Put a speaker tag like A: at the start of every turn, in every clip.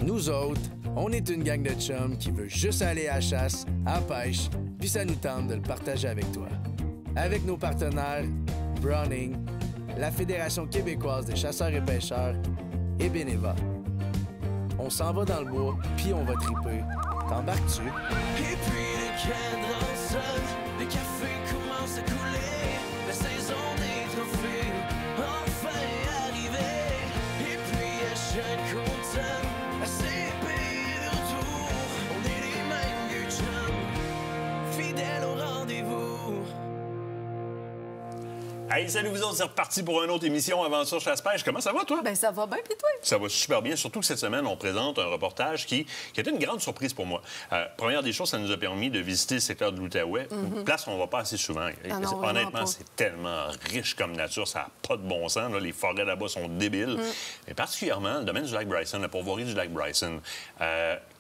A: Nous autres, on est une gang de chums qui veut juste aller à la chasse, à la pêche, puis ça nous tente de le partager avec toi. Avec nos partenaires Browning, la Fédération québécoise des chasseurs et pêcheurs et Beneva. On s'en va dans le bois, puis on va triper. T'embarques-tu?
B: Et puis le cadran sonne, le café commence à couler, la saison des trophées enfin arrivée. Et puis à chaque automne, à ces pays de retour, on est les mêmes vieux chums, fidèles au rendez-vous.
C: Hey, salut vous autres, c'est reparti pour une autre émission Aventure Chasse-Pêche. Comment ça va, toi?
D: Ben ça va bien, puis toi?
C: Ça va super bien, surtout que cette semaine, on présente un reportage qui a été une grande surprise pour moi. Première des choses, ça nous a permis de visiter le secteur de l'Outaouais, une place où on va pas assez souvent.
D: non,
C: honnêtement, c'est tellement riche comme nature, ça n'a pas de bon sens. Là. Les forêts là-bas sont débiles. Mais particulièrement, le domaine du lac Bryson, la pourvoirie du lac Bryson.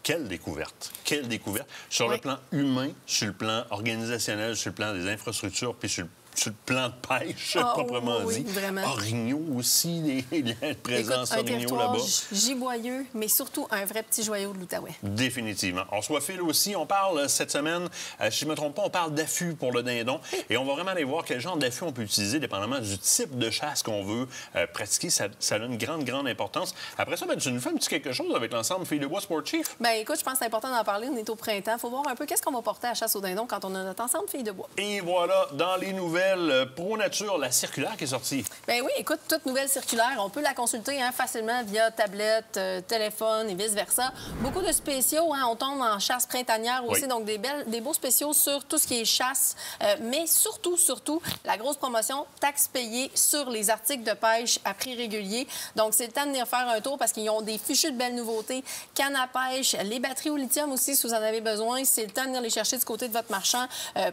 C: Quelle découverte! Quelle découverte! Sur le plan humain, sur le plan organisationnel, sur le plan des infrastructures, puis sur le plan de pêche, proprement
D: oui,
C: dit.
D: Vraiment.
C: Orignaux aussi, les liens de présence orignaux là-bas.
D: Giboyeux, mais surtout un vrai petit joyau de l'Outaouais.
C: Définitivement. On se voit Phil aussi. On parle cette semaine, si je ne me trompe pas, on parle d'affût pour le dindon. Et on va vraiment aller voir quel genre d'affût on peut utiliser, dépendamment du type de chasse qu'on veut pratiquer. Ça a une grande importance. Après ça, tu nous fais un petit quelque chose avec l'ensemble Filles de bois Sport Chief?
D: Bien, écoute, je pense que c'est important d'en parler. On est au printemps. Il faut voir un peu qu'est-ce qu'on va porter à la chasse au dindon quand on a notre ensemble Filles de bois.
C: Et voilà, dans les nouvelles Pro Nature, la circulaire qui est sortie.
D: Bien oui, écoute, toute nouvelle circulaire, on peut la consulter facilement via tablette, téléphone et vice-versa. Beaucoup de spéciaux, on tombe en chasse printanière aussi, donc des beaux spéciaux sur tout ce qui est chasse, mais surtout, la grosse promotion, taxes payées sur les articles de pêche à prix régulier. Donc, c'est le temps de venir faire un tour parce qu'ils ont des fichus de belles nouveautés. Canne à pêche, les batteries au lithium aussi, si vous en avez besoin. C'est le temps de venir les chercher du côté de votre marchand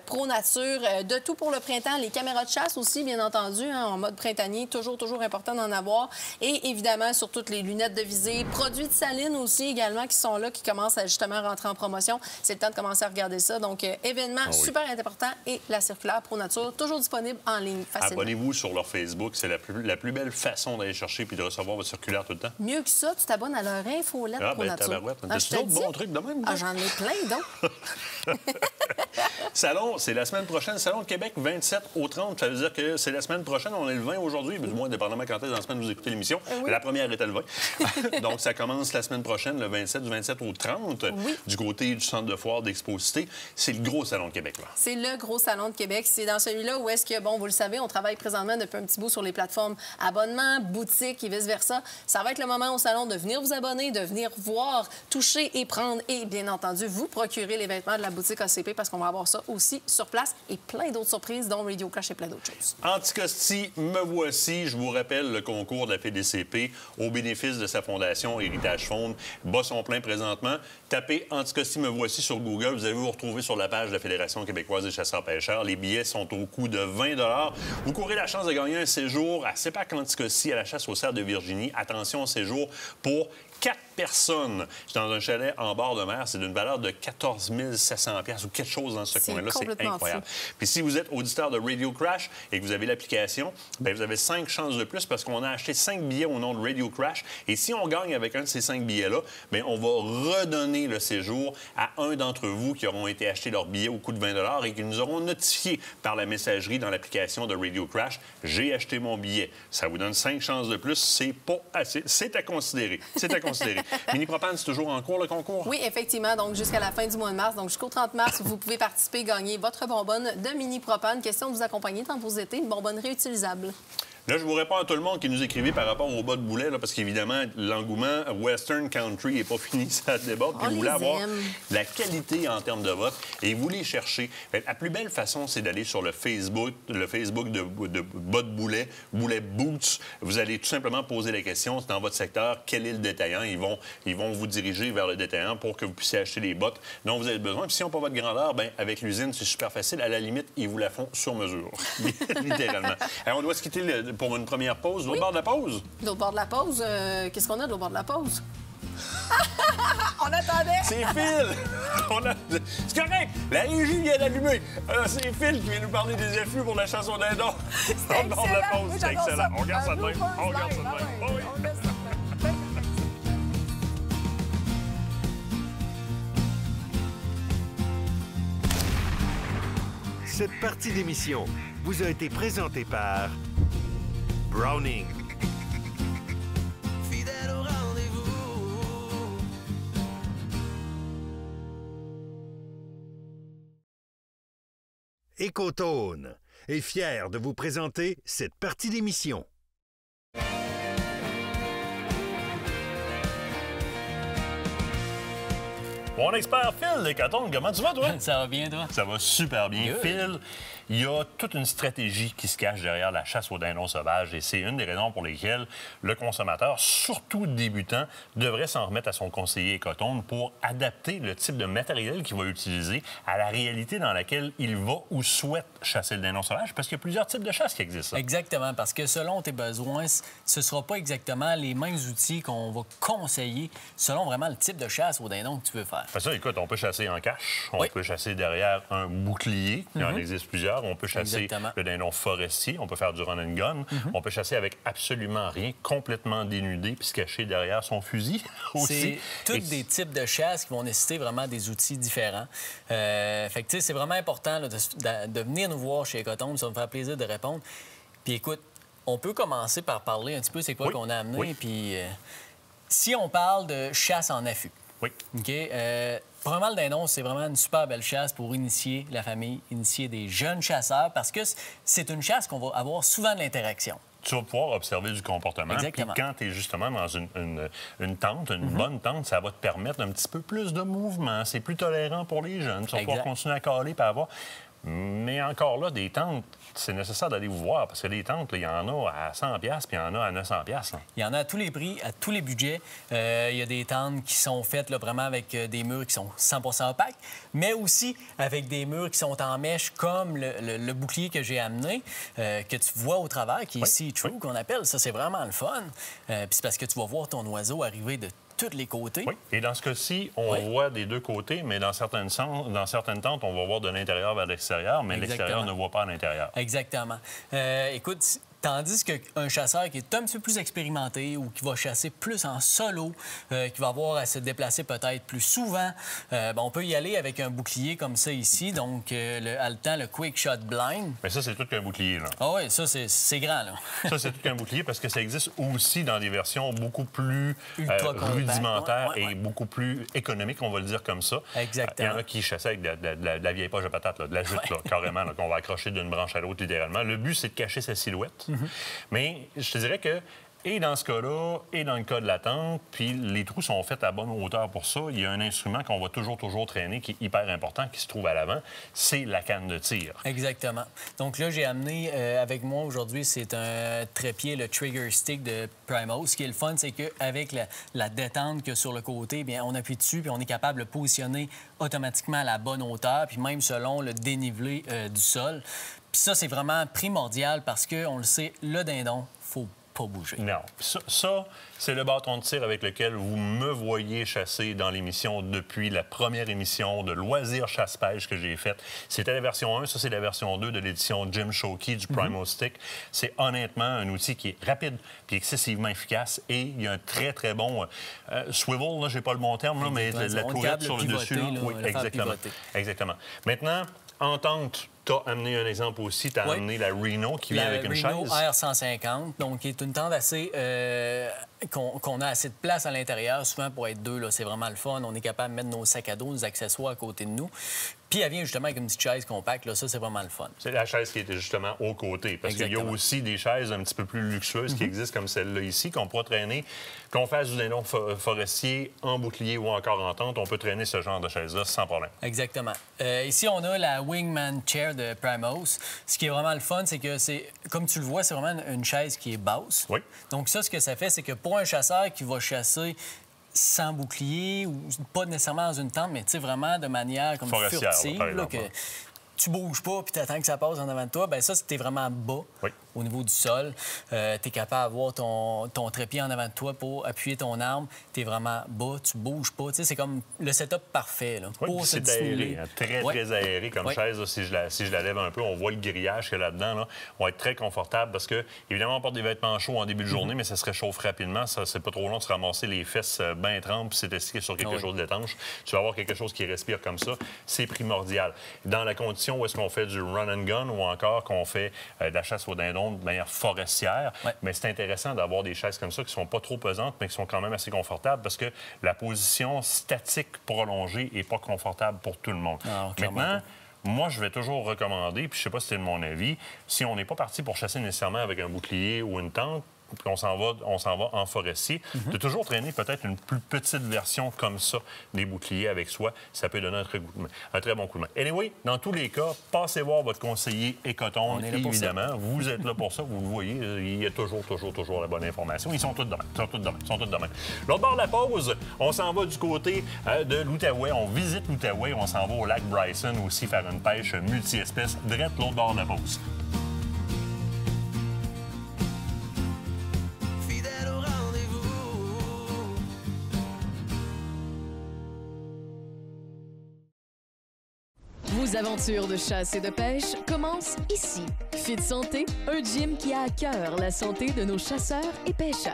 D: Pro Nature. De tout pour le printemps, les caméras de chasse aussi, bien entendu, en mode printanier, toujours important d'en avoir. Et évidemment, sur toutes les lunettes de visée, produits de saline aussi également qui sont là, qui commencent à justement rentrer en promotion. C'est le temps de commencer à regarder ça. Donc, événement super important et la circulaire Pro Nature, toujours disponible en ligne facilement.
C: Abonnez-vous sur leur Facebook. C'est la plus belle façon d'aller chercher puis de recevoir votre circulaire tout le temps.
D: Mieux que ça, tu t'abonnes à leur infolette Pro Nature.
C: Tabarouette. T'as d'autres bons trucs de même?
D: J'en ai plein d'autres.
C: Salon, c'est la semaine prochaine. Salon de Québec, 27 au 30. Ça veut dire que c'est la semaine prochaine. On est le 20 aujourd'hui, du moins, dépendamment quand est-ce dans la semaine vous écoutez l'émission.
D: Oui.
C: La première était le 20. Donc, ça commence la semaine prochaine, le 27, du 27 au 30, du côté du centre de foire d'Exposité. C'est le gros Salon de Québec, là.
D: C'est le gros Salon de Québec. C'est dans celui-là où est-ce que, bon, vous le savez, on travaille présentement depuis un petit bout sur les plateformes abonnement, boutique et vice-versa. Ça va être le moment au Salon de venir vous abonner, de venir voir, toucher et prendre et, bien entendu, vous procurer les vêtements de la boutique ACP parce qu'on va avoir ça aussi sur place et plein d'autres surprises, dont Radio Crash et plein d'autres choses.
C: Anticosti, me voici. Je vous rappelle le concours de la FDCP au bénéfice de sa fondation Héritage Faune. Bat son plein présentement. Tapez Anticosti, me voici sur Google. Vous allez vous retrouver sur la page de la Fédération québécoise des chasseurs-pêcheurs. Les billets sont au coût de 20 $. Vous courez la chance de gagner un séjour à CEPAC Anticosti à la chasse aux cerfs de Virginie. Attention, séjour pour 4 personnes. C'est dans un chalet en bord de mer. C'est d'une valeur de 14 700 $ ou quelque chose dans ce coin-là. C'est incroyable. Puis si vous êtes auditeur de Radio Crash et que vous avez l'application, bien, vous avez 5 chances de plus parce qu'on a acheté 5 billets au nom de Radio Crash. Et si on gagne avec un de ces 5 billets-là, bien, on va redonner le séjour à un d'entre vous qui auront été achetés leur billet au coût de 20 $ et qui nous auront notifié par la messagerie dans l'application de Radio Crash. J'ai acheté mon billet. Ça vous donne 5 chances de plus. C'est pas assez. C'est à considérer. C'est à considérer. Mini Propane, c'est toujours en cours, le concours?
D: Oui, effectivement. Donc, jusqu'à la fin du mois de mars. Donc, jusqu'au 30 mars, vous pouvez participer, gagner votre bonbonne de Mini Propane. Question de vous accompagner dans vos étés. Une bonbonne réutilisable.
C: Là, je vous réponds à tout le monde qui nous écrivait par rapport au bas de boulet, là, parce qu'évidemment, l'engouement Western Country n'est pas fini, ça déborde. Puis vous voulez avoir la qualité en termes de vote et vous les cherchez. La plus belle façon, c'est d'aller sur le Facebook de bas de boulet, Boulet Boots. Vous allez tout simplement poser la question, c'est dans votre secteur, quel est le détaillant? Ils vont vous diriger vers le détaillant pour que vous puissiez acheter les bottes dont vous avez besoin. Puis si on n'a pas votre grandeur, bien, avec l'usine, c'est super facile. À la limite, ils vous la font sur mesure, littéralement. Alors, on doit se quitter pour une première pause. L'autre bord de la pause?
D: L'autre bord de la pause? Qu'est-ce qu'on a de l'autre bord de la pause? On attendait!
C: C'est Phil! C'est correct! La régie vient d'allumer. C'est Phil qui vient nous parler des affûts pour la chanson dindon.
D: C'est excellent!
C: De la pause.
D: Oui,
C: C'est excellent.
D: ça.
C: On regarde ça de même. On regarde ça de même.
D: On laisse ça.
E: Cette partie d'émission vous a été présentée par Browning.
B: Fidèle au rendez-vous.
E: Écotone est fier de vous présenter cette partie d'émission.
C: Mon expert Phil Décathlon, comment tu vas, toi?
F: Ça va bien, toi?
C: Ça va super bien.
F: Good.
C: Phil, il y a toute une stratégie qui se cache derrière la chasse aux dindons sauvages et c'est une des raisons pour lesquelles le consommateur, surtout débutant, devrait s'en remettre à son conseiller Écotone pour adapter le type de matériel qu'il va utiliser à la réalité dans laquelle il va ou souhaite chasser le dindon sauvage parce qu'il y a plusieurs types de chasse qui existent. Là.
F: Exactement, parce que selon tes besoins, ce ne sera pas exactement les mêmes outils qu'on va conseiller selon vraiment le type de chasse au dindon que tu veux faire.
C: Ça, écoute, on peut chasser en cache, on
F: Oui.
C: peut chasser derrière un bouclier, il en existe plusieurs, on peut chasser
F: Exactement.
C: le dindon forestier, on peut faire du run and gun, on peut chasser avec absolument rien, complètement dénudé puis se cacher derrière son fusil aussi.
F: C'est tous des types de chasse qui vont nécessiter vraiment des outils différents. Fait que, tu sais, c'est vraiment important là, de venir nous voir chez Écotone, ça va me faire plaisir de répondre. Puis écoute, on peut commencer par parler un petit peu c'est quoi
C: Oui.
F: qu'on a amené.
C: Oui.
F: Puis si on parle de chasse en affût,
C: Oui.
F: OK? Premièrement, le dindon, c'est vraiment une super belle chasse pour initier la famille, initier des jeunes chasseurs, parce que c'est une chasse qu'on va avoir souvent de l'interaction.
C: Tu vas pouvoir observer du comportement.
F: Exactement.
C: Puis quand tu es justement dans une tente, une bonne tente, ça va te permettre un petit peu plus de mouvement. C'est plus tolérant pour les jeunes. Tu vas pouvoir
F: Exact.
C: continuer à caler et avoir... Mais encore là, des tentes, c'est nécessaire d'aller vous voir parce que les tentes, il y en a à 100$ puis il y en a à 900$. Là.
F: Il y en a à tous les prix, à tous les budgets. Il y a des tentes qui sont faites là, vraiment avec des murs qui sont 100% opaques, mais aussi avec des murs qui sont en mèche, comme le bouclier que j'ai amené, que tu vois au travers, qui est see-through, qu'on appelle. Ça, c'est vraiment le fun. Puis c'est parce que tu vas voir ton oiseau arriver de tous les côtés.
C: Oui. Et dans ce cas-ci, on voit des deux côtés, mais dans certaines tentes, on va voir de l'intérieur vers l'extérieur, mais l'extérieur ne voit pas à l'intérieur.
F: Exactement. Écoute, tandis qu'un chasseur qui est un petit peu plus expérimenté ou qui va chasser plus en solo, qui va avoir à se déplacer peut-être plus souvent, on peut y aller avec un bouclier comme ça ici, donc le haletant, le Quick Shot Blind.
C: Mais ça, c'est tout qu'un bouclier. Là.
F: Ah oui, ça, c'est grand, là.
C: Ça, c'est tout qu'un bouclier parce que ça existe aussi dans des versions beaucoup plus
F: Ultra compact,
C: rudimentaires
F: ouais.
C: et beaucoup plus économiques, on va le dire comme ça.
F: Exactement.
C: Il y en a qui chassaient avec de la vieille poche de patate, là, de la jute, là, carrément, là, qu'on va accrocher d'une branche à l'autre, littéralement. Le but, c'est de cacher sa silhouette. Mais je te dirais que, et dans ce cas-là, et dans le cas de la tente, puis les trous sont faits à bonne hauteur pour ça, il y a un instrument qu'on va toujours traîner qui est hyper important, qui se trouve à l'avant, c'est la canne de tir.
F: Exactement. Donc là, j'ai amené avec moi aujourd'hui, c'est un trépied, le Trigger Stick de Primos. Ce qui est le fun, c'est qu'avec la détente qu'il y a sur le côté, bien, on appuie dessus puis on est capable de positionner automatiquement à la bonne hauteur, puis même selon le dénivelé du sol. Puis ça, c'est vraiment primordial parce qu'on le sait, le dindon, faut pas bouger.
C: Non. Ça, c'est le bâton de tir avec lequel vous me voyez chasser dans l'émission depuis la première émission de Loisirs Chasse-Pêche que j'ai faite. C'était la version 1, ça, c'est la version 2 de l'édition Jim Shockey du Primal Stick. C'est honnêtement un outil qui est rapide puis excessivement efficace et il y a un très, très bon swivel, là, j'ai pas le bon terme, là, mais la tourette sur le dessus. Là. Oui, exactement. Exactement. Maintenant, en tente, tu as amené un exemple aussi. Tu as amené la Reno qui vient avec une chaise.
F: La Reno R150, donc qui est une tente assez... qu'on a assez de place à l'intérieur, souvent pour être deux. C'est vraiment le fun. On est capable de mettre nos sacs à dos, nos accessoires à côté de nous. Puis elle vient justement avec une petite chaise compacte. Là, ça, c'est vraiment le fun.
C: C'est la chaise qui était justement au côté. Parce qu'il y a aussi des chaises un petit peu plus luxueuses qui existent comme celle-là ici, qu'on pourra traîner. Qu'on fasse du dindon forestier en bouclier ou encore en tente, on peut traîner ce genre de chaise-là sans problème.
F: Exactement. Ici, on a la Wingman Chair de Primos. Ce qui est vraiment le fun, c'est que comme tu le vois, c'est vraiment une chaise qui est basse.
C: Oui.
F: Donc ça, ce que ça fait, c'est que pour un chasseur qui va chasser sans bouclier ou pas nécessairement dans une tente, mais tu sais, vraiment de manière comme furtive, là, que tu bouges pas puis tu attends que ça passe en avant de toi, bien ça, c'était vraiment bas au niveau du sol. Tu es capable d'avoir ton trépied en avant de toi pour appuyer ton arme. Tu es vraiment bas, tu bouges pas. Tu sais, c'est comme le setup parfait. Là, pour
C: c'est aéré, hein, très aéré comme chaise. Là, si je la lève un peu, on voit le grillage qu'il y a là-dedans. Là. On va être très confortable parce que, évidemment, on porte des vêtements chauds en début de journée, mais ça se réchauffe rapidement. Ça, c'est pas trop long de se ramasser les fesses bien trempes puis c'est sur quelque chose d'étanche. Tu vas avoir quelque chose qui respire comme ça. C'est primordial. Dans la condition compétition où est-ce qu'on fait du run and gun ou encore qu'on fait de la chasse au dindon de manière forestière. Ouais. Mais c'est intéressant d'avoir des chaises comme ça qui sont pas trop pesantes, mais qui sont quand même assez confortables parce que la position statique prolongée n'est pas confortable pour tout le monde. Maintenant, moi, je vais toujours recommander, puis je sais pas si c'est de mon avis, si on n'est pas parti pour chasser nécessairement avec un bouclier ou une tente, puis on s'en va en forestier, de toujours traîner peut-être une plus petite version comme ça des boucliers avec soi, ça peut donner un très bon coup de main. Anyway, dans tous les cas, passez voir votre conseiller Ecotone, évidemment. Vous êtes là pour ça, vous le voyez, il y a toujours la bonne information. Ils sont tous de même. L'autre bord de la pause, on s'en va du côté de l'Outaouais. On visite l'Outaouais, on s'en va au lac Bryson aussi faire une pêche multi-espèces, direct l'autre bord de la pause.
G: Vos aventures de chasse et de pêche commencent ici. Fit Santé, un gym qui a à cœur la santé de nos chasseurs et pêcheurs.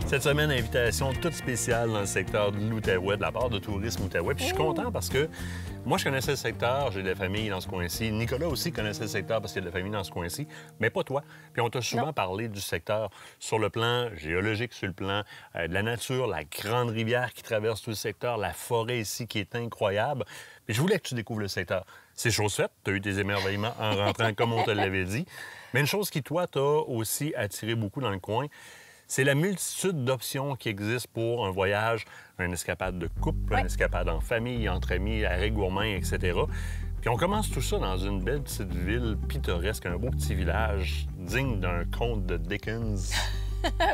C: Cette semaine, invitation toute spéciale dans le secteur de l'Outaouais, de la part de Tourisme Outaouais. Puis je suis content parce que moi, je connaissais le secteur, j'ai de la famille dans ce coin-ci. Nicolas aussi connaissait le secteur parce qu'il a de la famille dans ce coin-ci, mais pas toi. Puis on t'a souvent parlé du secteur sur le plan géologique, sur le plan de la nature, la grande rivière qui traverse tout le secteur, la forêt ici qui est incroyable. Puis je voulais que tu découvres le secteur. C'est chose faite, tu as eu tes émerveillements en rentrant comme on te l'avait dit. Mais une chose qui, toi, t'a aussi attiré beaucoup dans le coin, c'est la multitude d'options qui existent pour un voyage, une escapade de couple, une escapade en famille, entre amis, arrêt gourmand, etc. Puis on commence tout ça dans une belle petite ville pittoresque, un beau petit village digne d'un conte de Dickens.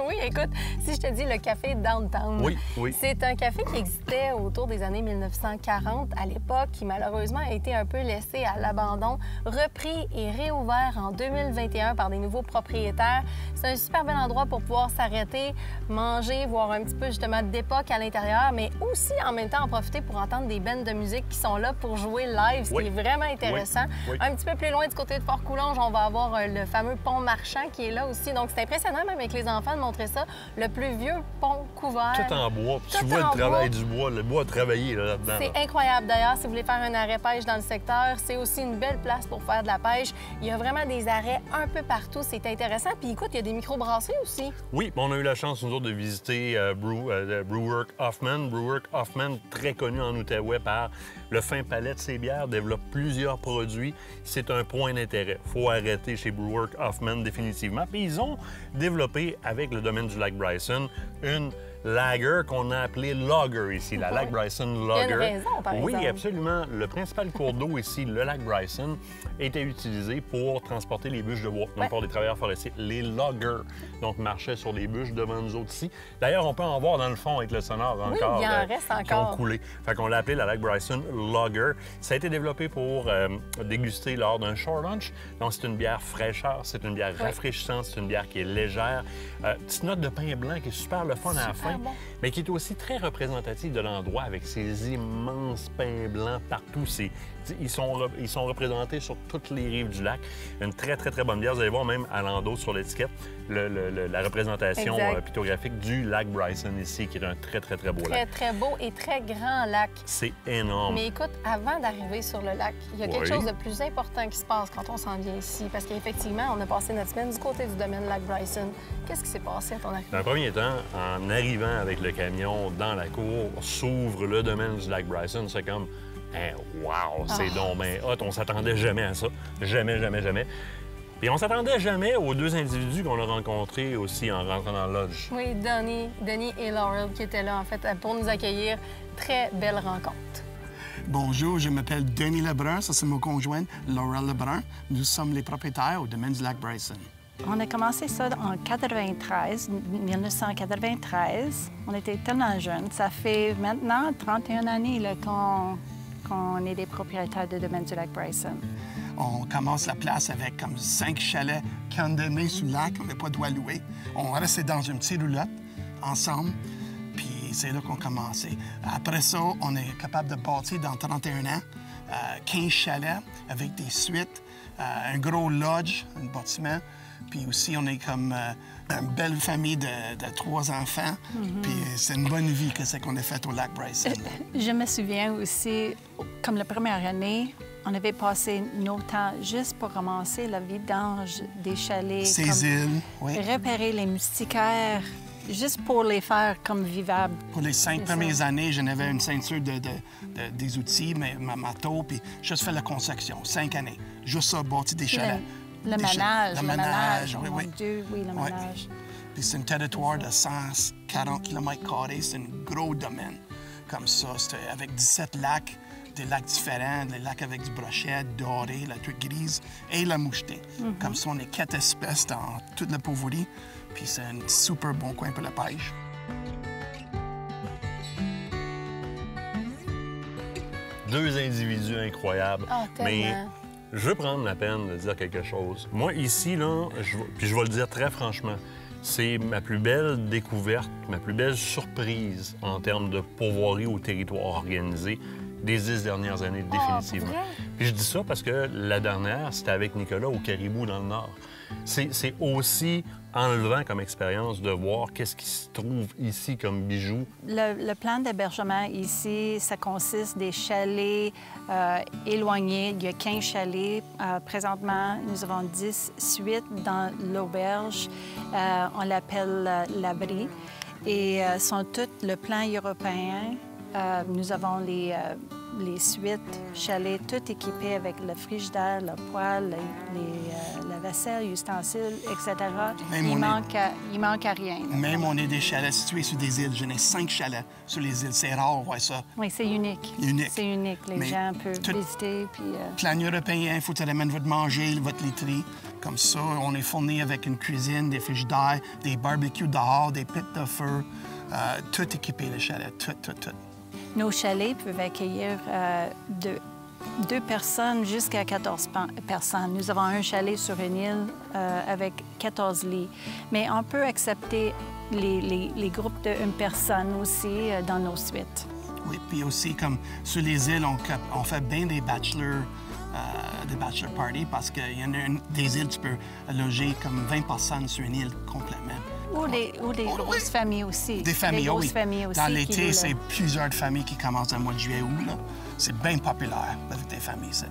D: Oui, écoute, si je te dis le café Downtown, c'est un café qui existait autour des années 1940 à l'époque, qui malheureusement a été un peu laissé à l'abandon, repris et réouvert en 2021 par des nouveaux propriétaires. C'est un super bel endroit pour pouvoir s'arrêter, manger, voir un petit peu justement d'époque à l'intérieur, mais aussi en même temps en profiter pour entendre des bands de musique qui sont là pour jouer live, ce qui est vraiment intéressant. Un petit peu plus loin du côté de Fort-Coulonge, on va avoir le fameux pont marchand qui est là aussi, donc c'est impressionnant même avec les enfants de montrer ça, le plus vieux pont couvert.
C: Tout en bois. Tu vois le travail du bois, le bois travaillé là-dedans.
D: C'est incroyable. D'ailleurs, si vous voulez faire un arrêt pêche dans le secteur, c'est aussi une belle place pour faire de la pêche. Il y a vraiment des arrêts un peu partout. C'est intéressant. Puis écoute, il y a des microbrasseries aussi. Oui,
C: on a eu la chance, nous autres, de visiter Brewerk Hoffman. Brewerk Hoffman, très connu en Outaouais par le fin palais de ses bières, développe plusieurs produits. C'est un point d'intérêt. Il faut arrêter chez Brewerk Hoffman définitivement. Puis ils ont développé, avec le domaine du lac Bryson, une lager qu'on a appelée Lager ici, la Lac Bryson Lager.
D: Il y a une raison, par exemple.
C: Oui, absolument. Le principal cours d'eau ici, le lac Bryson, était utilisé pour transporter les bûches de bois, donc pour les travailleurs forestiers. Les loggers, donc, marchaient sur les bûches devant nous autres ici. D'ailleurs, on peut en voir dans le fond avec le sonore encore.
D: Il en reste encore.
C: Qui ont coulé. Fait qu'on l'a appelé la Lac Bryson Lager. Ça a été développé pour déguster lors d'un shore lunch. Donc, c'est une bière fraîcheur, c'est une bière rafraîchissante, c'est une bière qui est légère. Petite note de pain blanc qui est super le fun à la fin, mais qui est aussi très représentative de l'endroit avec ces immenses pains blancs partout. Ils sont représentés sur toutes les rives du lac. Une très, très, très bonne bière. Vous allez voir même à l'endos sur l'étiquette la représentation pictographique du lac Bryson ici, qui est un très, très, très beau lac.
D: Très, très beau et très grand lac.
C: C'est énorme.
D: Mais écoute, avant d'arriver sur le lac, il y a quelque chose de plus important qui se passe quand on s'en vient ici. Parce qu'effectivement, on a passé notre semaine du côté du domaine lac Bryson. Qu'est-ce qui s'est passé à ton arrivée?
C: Dans un premier temps, en arrivant avec le camion dans la cour, s'ouvre le domaine du lac Bryson. C'est comme, wow, c'est donc bien hot. On s'attendait jamais à ça. Jamais, jamais, jamais. Et on s'attendait jamais aux deux individus qu'on a rencontrés aussi en rentrant dans le lodge.
D: Oui, Denis et Laurel qui étaient là, en fait, pour nous accueillir. Très belle rencontre.
H: Bonjour, je m'appelle Denis Lebrun, ça c'est mon conjoint, Laurel Lebrun. Nous sommes les propriétaires au domaine du lac Bryson.
I: On a commencé ça en 1993. On était tellement jeunes. Ça fait maintenant 31 années qu'on est des propriétaires du domaine du lac Bryson.
H: On commence la place avec comme 5 chalets condamnés sous le lac, on n'a pas de droit louer. On restait dans une petite roulotte ensemble. Puis Puis c'est là qu'on a commencé. Après ça, on est capable de bâtir dans 31 ans 15 chalets avec des suites, un gros lodge, un bâtiment. Puis aussi, on est comme une belle famille de 3 enfants. Puis c'est une bonne vie que c'est qu'on a faite au lac Bryson.
I: Je me souviens aussi, comme la première année, on avait passé nos temps juste pour ramasser le vidange des chalets.
H: Ces îles, oui.
I: Repérer les moustiquaires, juste pour les faire comme vivables.
H: Pour les 5 premières années, j'en avais une ceinture des outils, ma marteau, puis juste fait la construction, 5 années. Juste ça, bâti des chalets.
I: Le ménage,
H: oui,
I: oh
H: oui.
I: Mon Dieu, oui, le ménage.
H: Puis c'est un territoire de 140 km², c'est un gros domaine. Comme ça, c'était avec 17 lacs, des lacs différents, des lacs avec du brochet, doré, la truite grise et la mouchetée. Comme ça, on est 4 espèces dans toute la pauvreté, puis c'est un super bon coin pour la pêche.
C: Deux individus incroyables.
D: Oh,
C: mais je veux prendre la peine de dire quelque chose. Moi, ici, là, puis je vais le dire très franchement, c'est ma plus belle découverte, ma plus belle surprise en termes de pourvoirie au territoire organisé des 10 dernières années, définitivement. Puis je dis ça parce que la dernière, c'était avec Nicolas au Caribou dans le Nord. C'est aussi enlevant comme expérience de voir qu'est-ce qui se trouve ici comme bijoux.
I: Le plan d'hébergement ici, ça consiste des chalets éloignés. Il y a 15 chalets. Présentement, nous avons 10 suites dans l'auberge. On l'appelle l'abri. Et sont toutes le plan européen. Nous avons les suites, chalets, tout équipés avec le frigidaire, le poêle, la vaisselle, les ustensiles, etc. Il manque à rien.
H: Même on est des chalets situés sur des îles. J'en ai 5 chalets sur les îles. C'est rare, ouais, ça.
I: Oui, c'est unique. C'est unique. Les gens peuvent visiter. Puis,
H: plan européen, il faut que tu amènes votre manger, votre literie. Comme ça, on est fourni avec une cuisine, des frigidaires, des barbecues dehors, des pits de feu. Tout équipé, le chalet, tout.
I: Nos chalets peuvent accueillir de 2 personnes jusqu'à 14 personnes. Nous avons un chalet sur une île avec 14 lits. Mais on peut accepter les groupes de 1 personne aussi dans nos suites.
H: Oui, puis aussi, comme sur les îles, on fait bien des bachelor parties parce qu'il y en a des îles, tu peux loger comme 20 personnes sur une île complètement.
I: Ou des grosses familles aussi.
H: Des familles, oui.
I: Familles aussi.
H: Dans l'été, c'est plusieurs familles qui commencent au mois de juillet-août. C'est bien populaire avec des familles, ça.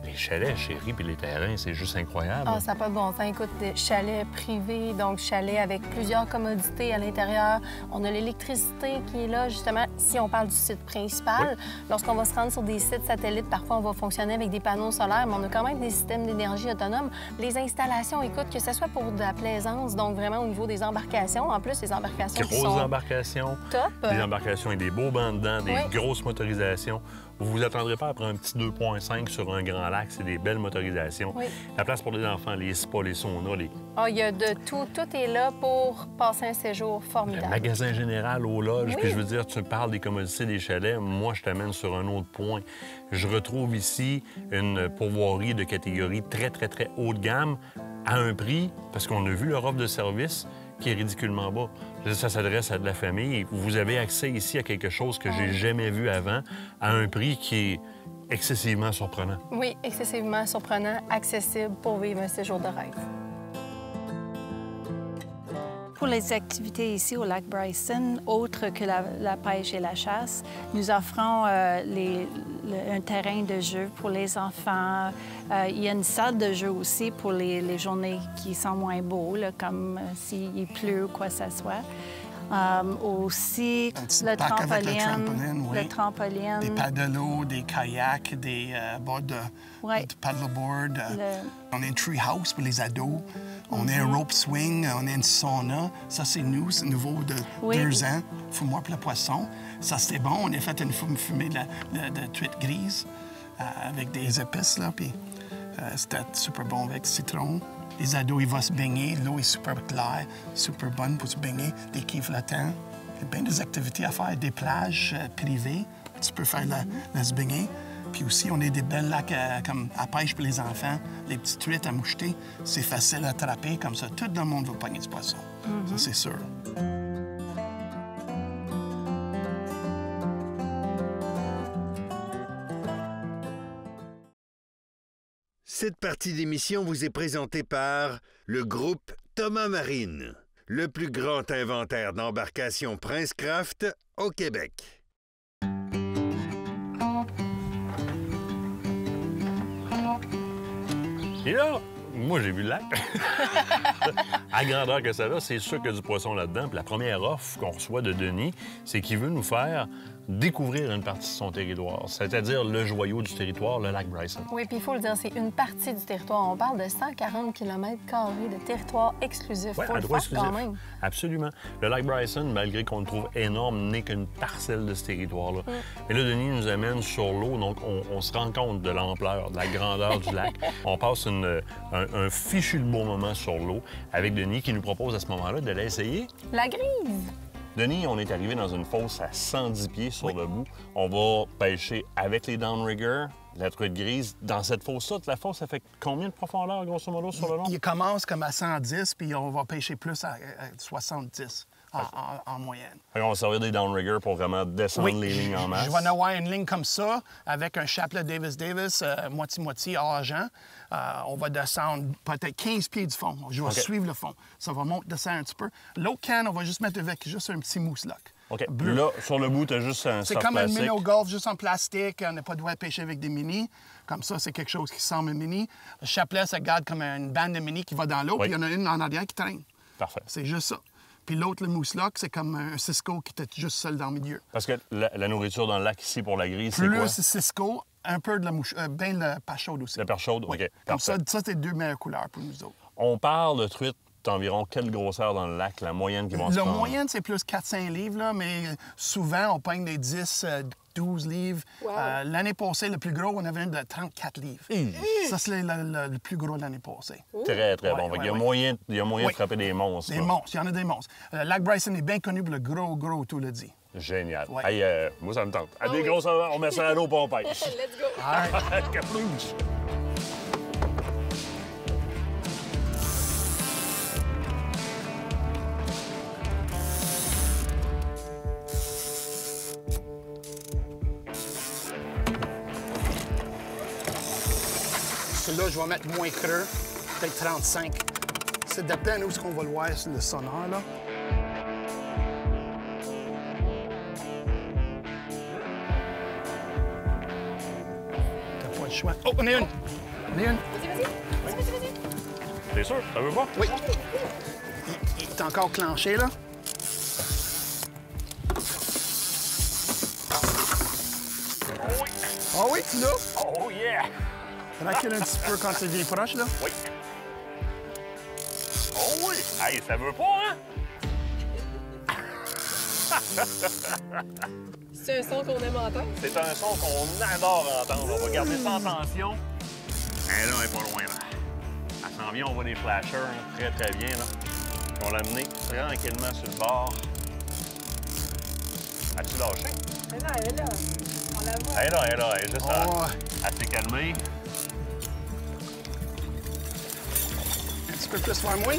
C: Les chalets, chérie, puis les terrains, c'est juste incroyable.
D: Ah, ça n'a pas de bon sens. Écoute, des chalets privés, donc chalets avec plusieurs commodités à l'intérieur. On a l'électricité qui est là, justement, si on parle du site principal. Oui. Lorsqu'on va se rendre sur des sites satellites, parfois, on va fonctionner avec des panneaux solaires, mais on a quand même des systèmes d'énergie autonomes. Les installations, écoute, que ce soit pour de la plaisance, donc vraiment au niveau des embarcations. En plus, les embarcations qui sont...
C: Grosses embarcations.
D: Top.
C: Des embarcations avec des beaux bancs dedans, des grosses motorisations. Vous vous attendrez pas à prendre un petit 2,5 sur un grand lac. C'est des belles motorisations. Oui. La place pour les enfants, les spas, les saunas, les...
D: Ah, il y a de tout. Tout est là pour passer un séjour formidable.
C: Le magasin général aux loges. Puis je veux dire, tu parles des commodités des chalets. Moi, je t'amène sur un autre point. Je retrouve ici une pourvoirie de catégorie très, très, très haut de gamme à un prix, parce qu'on a vu leur offre de service, qui est ridiculement bas. Ça s'adresse à de la famille. Vous avez accès ici à quelque chose que j'ai jamais vu avant, à un prix qui est excessivement surprenant.
D: Oui, excessivement surprenant, accessible pour vivre un séjour de rêve.
I: Pour les activités ici au lac Bryson, autres que la pêche et la chasse, nous offrons un terrain de jeu pour les enfants. Il y a une salle de jeu aussi pour les journées qui sont moins beaux, là, comme s'il pleut ou quoi que ce soit. Aussi, le trampoline.
H: Des paddle-eau, des kayaks, des bords de paddleboard. On a un tree house pour les ados. On a un rope swing, on a une sauna. Ça, c'est nous, c'est nouveau de 2 ans. Fumoir pour le poisson. Ça, c'était bon. On a fait une fumée de truite grise avec des épices, là. Puis c'était super bon avec citron. Les ados, ils vont se baigner. L'eau est super claire, super bonne pour se baigner. Des quais flottants. Il y a bien des activités à faire. Des plages privées. Tu peux faire se baigner. Puis aussi, on a des belles lacs comme à pêche pour les enfants, les petites truites à moucheter. C'est facile à attraper, comme ça, tout le monde va pogner du poisson. Ça, c'est sûr.
E: Cette partie d'émission vous est présentée par le groupe Thomas Marine, le plus grand inventaire d'embarcations Princecraft au Québec.
C: Et là, moi, j'ai vu le lac. À grandeur que ça a, c'est sûr qu'il y a du poisson là-dedans. Puis la première offre qu'on reçoit de Denis, c'est qu'il veut nous faire découvrir une partie de son territoire, c'est-à-dire le joyau du territoire, le lac Bryson.
D: Oui, puis il faut le dire, c'est une partie du territoire. On parle de 140 km² de territoire exclusif.
C: Oui,
D: faut
C: un
D: le
C: droit
D: faire
C: exclusif.
D: quand même.
C: Absolument. Le lac Bryson, malgré qu'on le trouve énorme, n'est qu'une parcelle de ce territoire-là. Mais là, Denis nous amène sur l'eau, donc on se rend compte de l'ampleur, de la grandeur du lac. On passe un fichu de beau moment sur l'eau avec Denis qui nous propose à ce moment-là de l'essayer.
D: La grise!
C: Denis, on est arrivé dans une fosse à 110 pieds sur le bout. On va pêcher avec les downriggers, la truite grise. Dans cette fosse-là, la fosse, ça fait combien de profondeur, grosso modo, sur le long?
H: Il commence comme à 110, puis on va pêcher plus à 70 en moyenne.
C: On va servir des downriggers pour vraiment descendre les lignes en masse.
H: Je vais en avoir une ligne comme ça, avec un chapelet Davis, moitié-moitié argent. On va descendre peut-être 15 pieds du fond. Je vais suivre le fond. Ça va monter, descendre un petit peu. L'autre canne, on va juste mettre avec juste un petit mousse lock.
C: OK. Bleu. Là, sur le bout, tu as juste un
H: C'est
C: soft
H: comme
C: plastique.
H: un minnow golf, juste en plastique. On n'a pas le droit de pêcher avec des mini. Comme ça, c'est quelque chose qui semble un mini. Le chapelet, ça garde comme une bande de mini qui va dans l'eau, puis il y en a une en arrière qui traîne.
C: Parfait.
H: C'est juste ça. Puis l'autre, le mousse lock, c'est comme un Cisco qui était juste seul dans le milieu.
C: Parce que la nourriture dans le lac ici pour la grise, c'est quoi?
H: Plus Cisco, un peu de la mouche, bien le perche chaude aussi.
C: La perche chaude,
H: Oui.
C: OK.
H: Comme
C: Parfait.
H: ça, c'est les deux meilleures couleurs pour nous autres.
C: On parle de truite d'environ quelle grosseur dans le lac, la moyenne qui vont se
H: La
C: prendre?
H: moyenne, c'est plus 4-5 livres, là, mais souvent, on peigne des 10, 12 livres.
D: Wow.
H: L'année passée, le plus gros, on avait une de 34 livres. Ça, c'est le plus gros de l'année passée.
C: Très, très bon.
H: Ouais,
C: Il y a
H: ouais.
C: moyen de
H: Oui.
C: frapper des monstres.
H: Des
C: là.
H: monstres, il y en a des monstres. Lac Bryson est bien connu pour le gros, tout le dit.
C: Génial.
H: Ouais.
C: Hey, moi, ça me tente. À des grosses, on met ça à l'eau pour on pêche.
D: Let's go!
H: All right.
C: Caplouche.
H: Celui-là, je vais mettre moins creux, peut-être 35. Ça dépend où est-ce qu'on va le voir sur le sonore, là. T'as pas le choix. Oh, on est une! On est une!
C: T'es sûr? Ça veut pas?
H: Oui. Il est encore clenché, là. Ah oui, tu l'as?
C: Oh yeah!
H: Recule un petit peu quand tu viens proche, là.
C: Oui. Oh oui! Hey, ça veut pas, hein?
D: C'est un son qu'on aime entendre.
C: C'est un son qu'on adore entendre. On va garder ça en tension. Et là, elle est pas loin, là. Elle s'en vient, on voit des flashers, hein, très, très bien, là. On l'a amené tranquillement sur le bord. As-tu lâché?
D: Mais non, elle est là. On la voit.
C: Elle est là, elle est juste
H: Oh,
C: à s'est calmée.
H: un petit peu plus vers moi.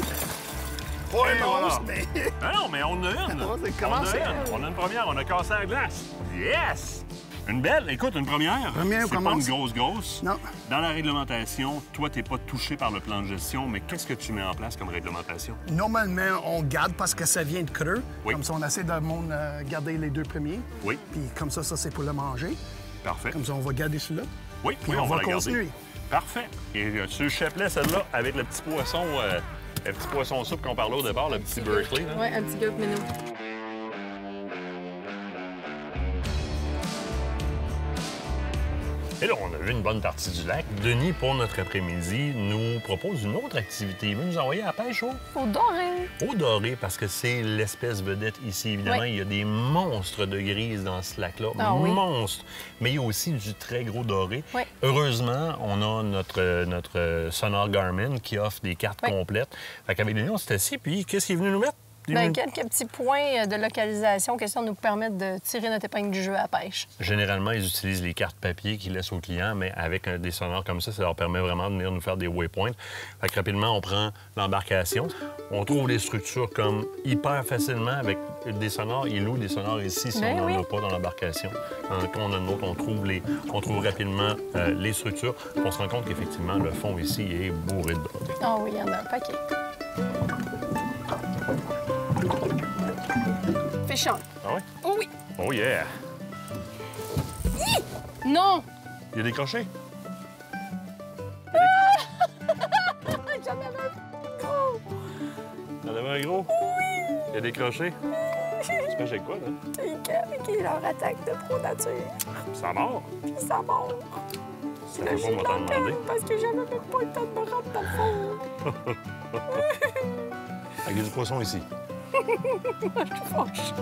C: Oui,
H: Un monstre, mais...
C: Ah non, mais on en a une.
H: Oh, c'est
C: On
H: comment
C: en a
H: c'est?
C: une. On a une première, on a cassé la glace. Yes! Une belle, écoute, une première.
H: Première,
C: c'est pas
H: commence.
C: une grosse.
H: Non.
C: Dans la réglementation, toi, t'es pas touché par le plan de gestion, mais qu'est-ce que tu mets en place comme réglementation?
H: Normalement, on garde parce que ça vient de creux.
C: Oui.
H: Comme ça, on essaie de garder les deux premiers.
C: Oui.
H: Puis comme ça, c'est pour le manger.
C: Parfait.
H: Comme ça, on va garder celui-là.
C: Oui,
H: Puis
C: oui,
H: on va
C: la garder.
H: continuer.
C: Parfait. Et sur le chapelet, celle-là, avec le petit poisson soupe qu'on parlait au départ, le petit Berkeley. Là.
D: Oui, un petit gulp minnow.
C: Et là, on a vu une bonne partie du lac. Denis, pour notre après-midi, nous propose une autre activité. Il veut nous envoyer à la pêche
D: Au doré.
C: au doré, parce que c'est l'espèce vedette ici. Évidemment,
D: Oui.
C: il y a des monstres de grises dans ce lac-là.
D: Ah oui.
C: Monstres! Mais il y a aussi du très gros doré.
D: Oui.
C: Heureusement, on a notre Sonar Garmin qui offre des cartes
D: Oui.
C: complètes. Fait qu'avec Denis, on s'est assis, puis qu'est-ce qu'il est venu nous mettre?
D: Bien, quelques petits points de localisation, question de nous permettre de tirer notre épingle du jeu à la pêche.
C: Généralement, ils utilisent les cartes papier qu'ils laissent aux clients, mais avec des sonores comme ça leur permet vraiment de venir nous faire des waypoints. Fait que rapidement, on prend l'embarcation. On trouve les structures comme hyper facilement avec des sonores. Ils louent des sonores ici si on n'en a pas dans l'embarcation. Quand on a une autre, on trouve rapidement les structures. On se rend compte qu'effectivement, le fond ici est bourré de bordées.
D: Ah oui, il y en a un paquet. Fish on.
C: Ah oui?
D: Oh oui.
C: Oh yeah!
D: Hi! Non!
C: Il y a des crochets.
D: J'en avais un gros.
C: T'en avais un gros?
D: Oui!
C: Il y a des crochets. Tu pêches avec quoi, là?
D: Qui est leur attaque de pro-nature.
C: Ça mord.
D: Puis ça mord.
C: Ça fait pas m'entendre demander.
D: Parce que j'avais même pas le temps de me rendre dans le fond.
C: Il y a du poisson ici.
D: Moi, je suis fâche.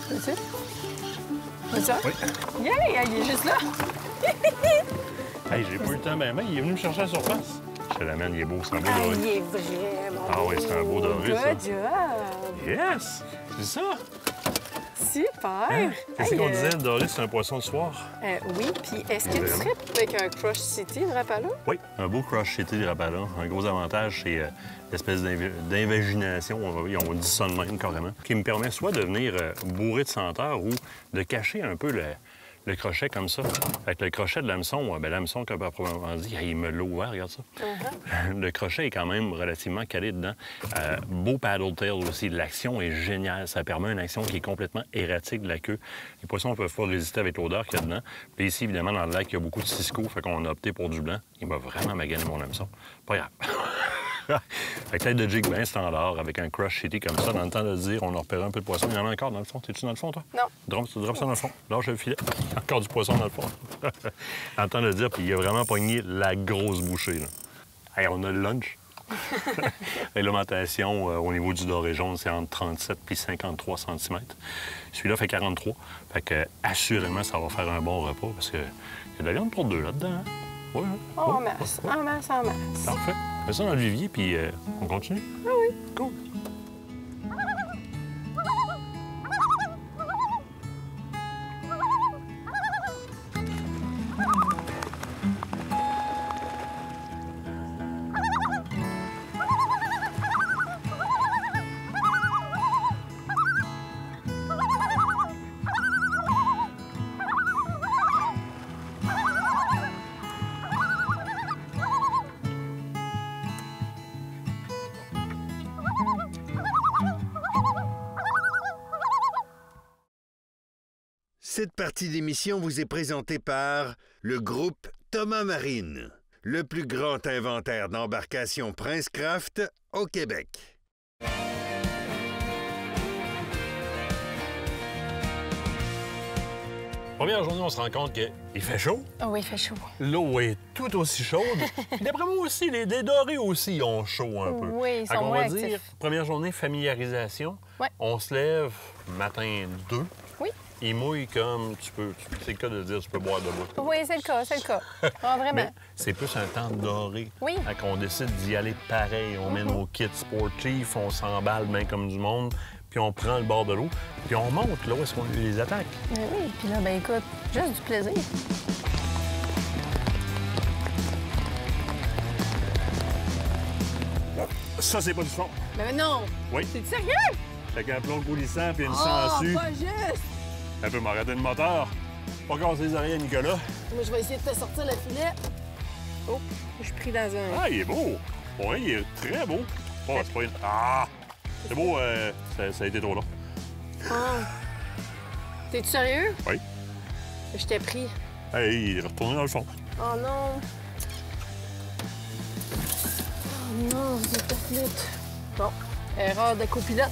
D: Veux-tu? Veux-tu?
C: Oui.
D: Yeah, il est juste là.
C: Hey, j'ai pas eu le temps, ben, il est venu me chercher à la surface. Je te l'amène, il est beau, c'est un beau doré.
D: Il est vraiment
C: Ah oui, c'est un beau doré, ça.
D: Good job!
C: Yes! C'est ça?
D: Super!
C: Hein? Qu'est-ce qu'on disait, le doré, c'est un poisson de soir?
D: Oui, puis est-ce que tu serais avec un Crush City de Rapala?
C: Oui, un beau Crush City de Rapala. Un gros avantage, c'est l'espèce d'invagination, on dit ça de même carrément, qui me permet soit de venir bourrer de senteur ou de cacher un peu le crochet comme ça. Fait que le crochet de l'hameçon, l'hameçon, comme probablement dit, il me l'a ouvert, regarde ça. Le crochet est quand même relativement calé dedans. Beau paddle tail aussi. L'action est géniale. Ça permet une action qui est complètement erratique de la queue. Les poissons ne peuvent pas résister avec l'odeur qu'il y a dedans. Puis ici, évidemment, dans le lac, il y a beaucoup de cisco, fait qu'on a opté pour du blanc. Il m'a vraiment magané mon hameçon. Pas grave. Fait que tête de jig bien standard, avec un Crush City comme ça, dans le temps de dire, on a repéré un peu de poisson. Il y en a encore dans le fond. T'es-tu dans le fond, toi?
D: Non.
C: Drop ça dans le fond. Lâche le filet. Encore du poisson dans le fond. Dans le temps de dire, puis il a vraiment pogné la grosse bouchée, là. Hey, on a le lunch. L'alimentation au niveau du doré jaune, c'est entre 37 et 53 cm. Celui-là fait 43. Fait que, assurément, ça va faire un bon repas parce qu'il y a de la viande pour deux là-dedans. Hein? Oui, hein?
D: En masse, en masse, en masse.
C: Parfait. Fais ça dans le vivier, puis on continue.
D: Ah oui.
C: Cool.
E: Cette partie d'émission vous est présentée par le groupe Thomas Marine, le plus grand inventaire d'embarcations Princecraft au Québec.
C: Première journée, on se rend compte qu'il fait chaud.
D: Oh oui, il fait chaud.
C: L'eau est tout aussi chaude. D'après moi aussi, les dorés aussi ont chaud un peu.
D: Oui, ils sont
C: on
D: moins
C: va
D: actifs.
C: dire, première journée, familiarisation.
D: Ouais.
C: On se lève matin 2.
D: Oui.
C: Il mouille comme tu peux. C'est le cas de dire tu peux boire de l'eau.
D: Oui, c'est le cas, c'est le cas. Ah, vraiment.
C: Mais c'est plus un temps doré.
D: Oui.
C: Fait qu'on décide d'y aller pareil. On met nos kits sportifs, on s'emballe bien comme du monde, puis on prend le bord de l'eau, puis on monte là où est-ce qu'on les attaque.
D: Mais oui, puis là, ben écoute, juste du plaisir.
C: Ça, c'est pas du fond.
D: Mais non!
C: Oui.
D: T'es sérieux?
C: Fait qu'un plomb coulissant puis une
D: Oh,
C: sangsue.
D: pas juste!
C: Un peu m'arrêter le moteur. Pas casser les oreilles à Nicolas.
D: Moi, je vais essayer de te sortir le filet. Oh, je suis pris dans un...
C: Ah, il est beau. Oui, il est très beau. Oh, c'est pas une... Ah! C'est beau, ça a été trop long.
D: Ah. T'es-tu sérieux?
C: Oui.
D: Je t'ai pris.
C: Hey, il est retourné dans le fond.
D: Oh non! Oh non, c'est ta flûte. Bon, erreur de copilote.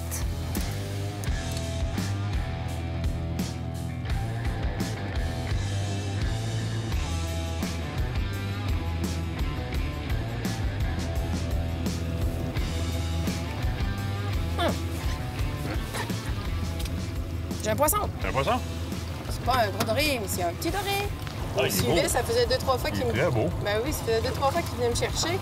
D: J'ai un poisson.
C: C'est un poisson?
D: pas un gros doré, mais c'est un petit doré.
C: Ah,
D: Il suivait, ça faisait 2-3 fois qu'il me...
C: Très beau.
D: Ben oui, ça faisait 2-3 fois qu'il venait me chercher.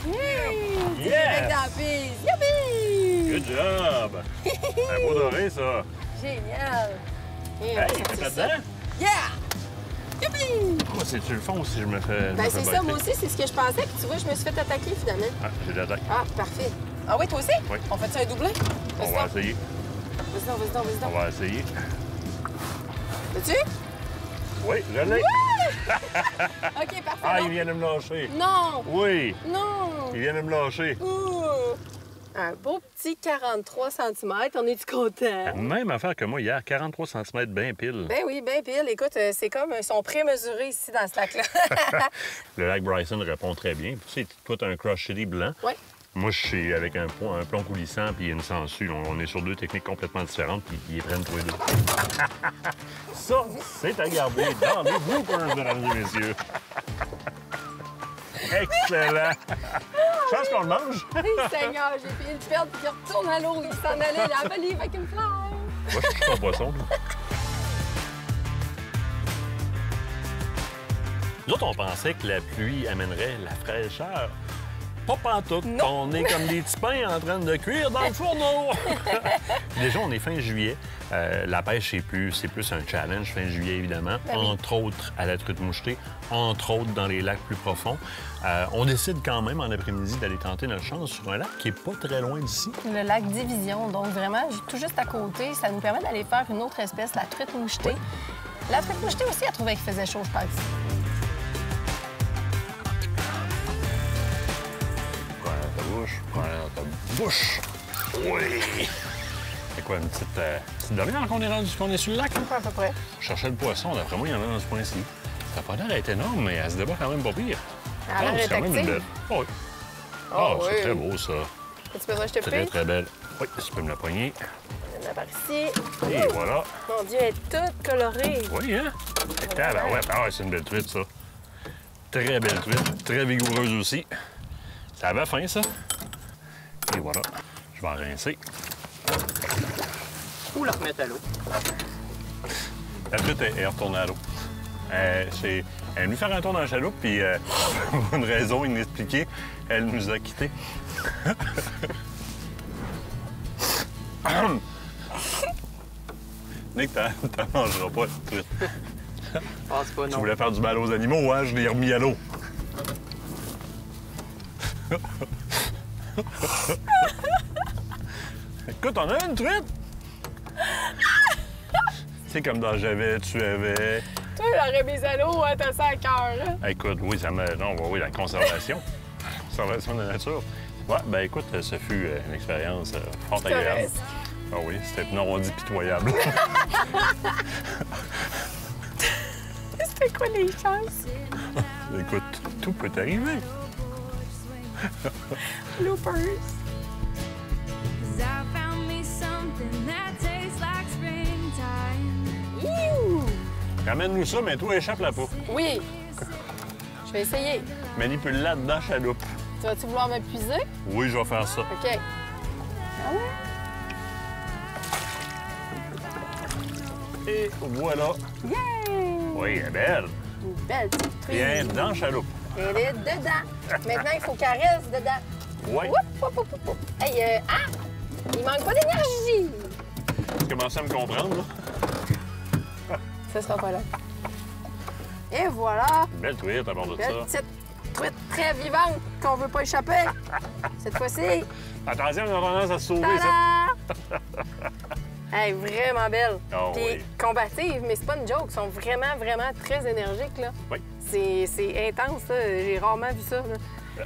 C: Yes!
D: Direct dans la piste. Youpi!
C: Good job! Un beau doré, ça.
D: Génial! Et
C: Hey, t'es là-dedans?
D: Yeah! Youpi!
C: Moi, c'est-tu le fond si je me fais.
D: Ben c'est ça, moi aussi, c'est ce que je pensais. Puis tu vois, je me suis fait attaquer finalement.
C: Ah, j'ai de l'attaque.
D: Ah, parfait. Ah oui, toi aussi?
C: Oui.
D: On fait ça un doublé?
C: On va essayer.
D: Vas-y donc, vas-y donc, vas-y
C: On
D: donc.
C: va essayer.
D: Veux-tu?
C: Oui, je l'ai.
D: OK, parfait.
C: Ah,
D: donc.
C: il vient de me lâcher.
D: Non!
C: Oui,
D: Non!
C: il vient de me lâcher.
D: Ouh! Un beau petit 43 cm. On est-tu content?
C: Même affaire que moi hier, 43 cm bien pile.
D: Ben oui, ben pile. Écoute, c'est comme ils sont pré-mesurés ici dans ce lac-là.
C: Le lac Bryson répond très bien. Tu sais, toi, t'as un Crush City blanc.
D: Oui.
C: Moi, je suis avec un plomb coulissant puis une sangsue. On est sur deux techniques complètement différentes, puis ils les prennent tous les deux. Ça, c'est à garder dans les bloopers, mesdames et messieurs. Excellent! Chance qu'on le mange.
D: Seigneur, j'ai fait une perte puis il retourne à l'eau. Il s'en allait la valive avec une fleur.
C: Moi, je suis ton poisson. Nous autres, on pensait que la pluie amènerait la fraîcheur. Pas pantoute. On est comme des petits pains en train de cuire dans le fourneau. Déjà, on est fin juillet. La pêche, c'est plus un challenge fin juillet, évidemment.
D: Ben oui.
C: Entre autres à la truite mouchetée, entre autres dans les lacs plus profonds. On décide quand même en après-midi d'aller tenter notre chance sur un lac qui est pas très loin d'ici.
D: Le lac Division, donc vraiment tout juste à côté. Ça nous permet d'aller faire une autre espèce, la truite mouchetée. La truite mouchetée aussi, elle trouvait qu'il faisait chaud, je pense.
C: Prends dans ta bouche. Oui! C'est quoi, une petite demi-heure qu'on est sur le lac?
D: À peu près.
C: Je cherchais le poisson, d'après moi, il y en a dans ce point-ci. Ça n'a pas l'air d'être énorme, mais elle se débat quand même pas pire.
D: Elle a l'air
C: c'est quand même une
D: active.
C: belle. Oh, oui.
D: Oh,
C: c'est
D: oui.
C: très beau, ça.
D: As-tu besoin que je te
C: Très,
D: prie?
C: très belle. Oui, tu peux me la poigner.
D: On va par ici.
C: Et voilà.
D: Mon Dieu, elle est toute colorée.
C: Oui, hein? C'est une belle truite, ça. Très belle truite. Très vigoureuse aussi. Ça avait faim, ça. Et voilà. Je vais en rincer.
F: Ou la remettre à l'eau.
C: La truite est retournée à l'eau. Elle est venue faire un tour dans la chaloupe, puis pour une raison inexpliquée, elle nous a quittés. Nick, t'en mangeras pas, cette truite.
F: Passe pas,
C: Tu
F: non.
C: voulais faire du mal aux animaux, hein? Je l'ai remis à l'eau. Écoute, on a une truite! C'est comme dans J'avais, tu avais.
D: Toi, l'aurais mis à l'eau, hein, t'as ça à cœur, là.
C: Écoute, oui, ça me. Non, oui, la conservation. Conservation de la nature. Ouais, ben écoute, ce fut une expérience fort agréable. Ah oui, c'était, non, on dit pitoyable.
D: C'était quoi les chances?
C: Écoute, tout peut arriver.
D: Loopers. Iouh!
C: Ramène-nous ça, mais toi, échappe la peau.
D: Oui. Je vais essayer.
C: Manipule-la dedans, la chaloupe.
D: Tu vas-tu vouloir me puiser?
C: Oui, je vais faire ça.
D: OK. Ah ouais?
C: Et voilà.
D: Yay!
C: Oui, elle est belle.
D: Une belle petite truite.
C: Bien dedans, chaloupe.
D: Elle est dedans. Maintenant, il faut qu'elle reste dedans.
C: Oui.
D: Oup, oup, oup, oup, oup. Hey, ah! Il manque pas d'énergie.
C: Tu commences à me comprendre, là?
D: Ça sera pas là. Et voilà.
C: Belle truite à bord de
D: Belle
C: ça.
D: petite truite très vivante qu'on veut pas échapper. Cette fois-ci.
C: Attention, on a tendance à se sauver, ça.
D: Tada! Hey, vraiment belle.
C: Oh,
D: Puis
C: oui.
D: combative, mais c'est pas une joke. Ils sont vraiment, vraiment très énergiques, là.
C: Oui.
D: C'est intense, ça. J'ai rarement vu ça, là.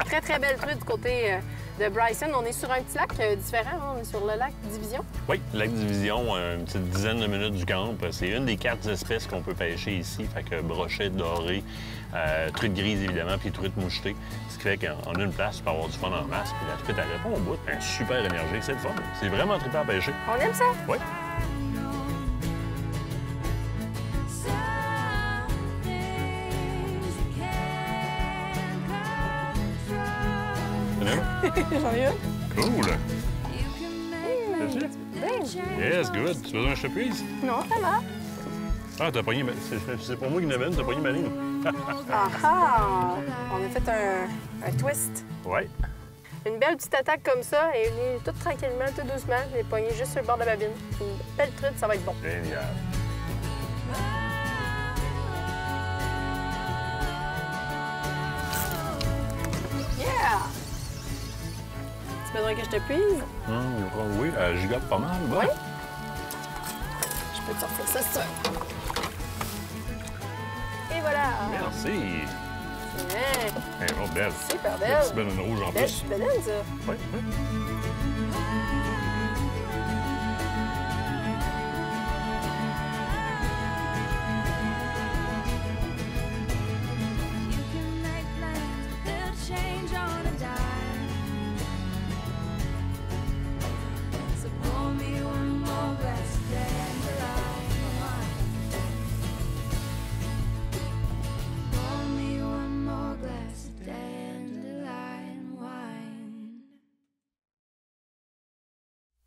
D: Très, très belle truite du côté de Bryson. On est sur un petit lac différent. Hein? On est sur le lac Division.
C: Oui, lac Division, une petite dizaine de minutes du camp. C'est une des 4 espèces qu'on peut pêcher ici. Fait que brochet doré, truite grise, évidemment, puis truite mouchetée. Ce qui fait qu'on a une place pour avoir du fun en masse. Puis la truite, elle répond au bout. Elle est super énergique. C'est le fun. C'est vraiment trippant à pêcher.
D: On aime ça.
C: Oui.
D: J'en ai une.
C: Cool. Yes, good. Tu as besoin que je te puise?
D: Non, ça va.
C: Ah, t'as pogné... C'est pas moi qui l'amène, t'as pogné ma ligne.
D: Ah! On a fait un twist.
C: Ouais.
D: Une belle petite attaque comme ça, et elle est toute tranquillement, tout doucement. Elle est pognée juste sur le bord de la babine. Une belle truite, ça va être bon.
C: Génial.
D: Yeah! Tu besoin que je te puise?
C: Oui, elle gigote pas mal.
D: Oui? Je peux te sortir ça, c'est ça. Et voilà!
C: Merci.
D: Ouais.
C: Elle est belle.
D: Super
C: Une
D: belle.
C: petite banane rouge en
D: Belle
C: plus.
D: petite banane, ça.
C: Oui, oui.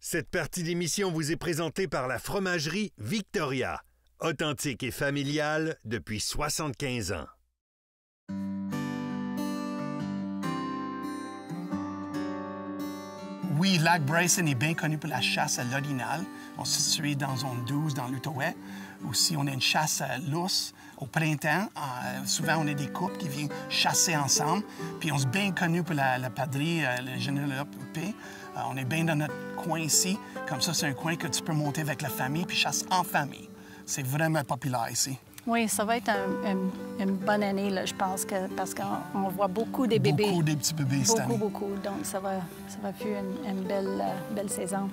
E: Cette partie d'émission vous est présentée par la fromagerie Victoria, authentique et familiale depuis 75 ans.
H: Oui, Lac Bryson est bien connu pour la chasse à l'Ordinal. On se situe dans zone 12, dans l'Outaouais. Aussi, on a une chasse à l'ours au printemps. Souvent, on a des couples qui viennent chasser ensemble. Puis, on est bien connu pour la padrie, le général P. On est bien dans notre coin ici. Comme ça, c'est un coin que tu peux monter avec la famille puis chasse en famille. C'est vraiment populaire ici.
I: Oui, ça va être une bonne année, là, je pense, parce qu'on voit beaucoup des bébés.
H: Beaucoup des petits bébés cette année.
I: Beaucoup. Donc, ça va faire une belle saison.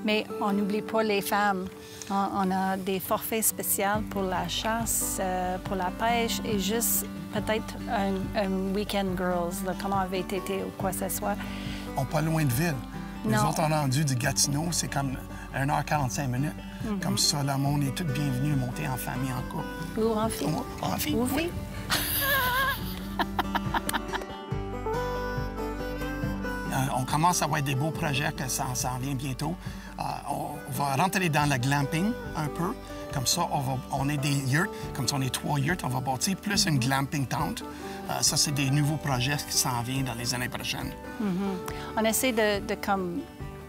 I: Mais on n'oublie pas les femmes. On a des forfaits spéciaux pour la chasse, pour la pêche et juste peut-être un week-end girls, là, comme on avait été ou quoi que ce soit.
H: On n'est pas loin de ville. Nous
I: Non.
H: autres, on est rendu du Gatineau, c'est comme 1h45 minutes. Comme ça, le monde est tout bienvenu à monter en famille, en couple.
I: Ou en fille.
H: En fille,
I: Ou
H: oui.
I: fille.
H: On commence à avoir des beaux projets, que ça s'en vient bientôt. On va rentrer dans le glamping un peu. Comme ça, on est des yurts. Comme ça, on est 3 yurts. On va bâtir plus une glamping tente. Ça, c'est des nouveaux projets qui s'en viennent dans les années prochaines.
I: On essaie de comme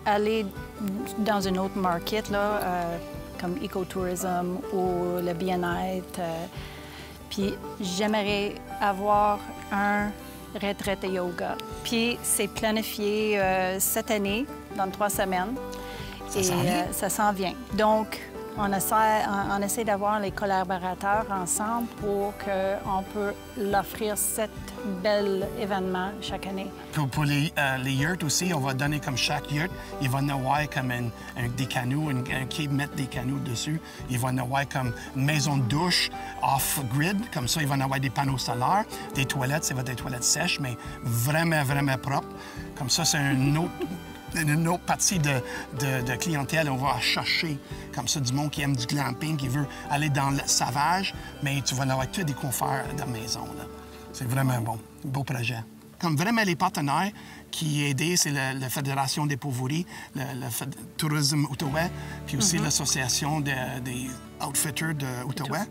I: aller dans une autre market, là, comme écotourisme ou le bien-être. Puis j'aimerais avoir un retraite de yoga. Puis c'est planifié cette année, dans 3 semaines. Ça s'en vient. Donc, on essaie d'avoir les collaborateurs ensemble pour qu'on peut l'offrir cet bel événement chaque année.
H: Pour les yurts aussi, on va donner comme chaque yurt, il va y avoir comme des canaux, un quai mettre des canaux dessus. Il va y avoir comme une maison de douche off-grid, comme ça, il va y avoir des panneaux solaires, des toilettes, ça va être des toilettes sèches, mais vraiment, vraiment propres. Comme ça, c'est une autre partie de clientèle, on va chercher comme ça du monde qui aime du glamping, qui veut aller dans le sauvage, mais tu vas avoir tous des conforts de la maison. Là. C'est vraiment bon, beau projet. Comme vraiment les partenaires qui aident, c'est la Fédération des Pauvories, le Tourisme Outaouais, puis aussi l'Association des Outfitters d'Outaouais.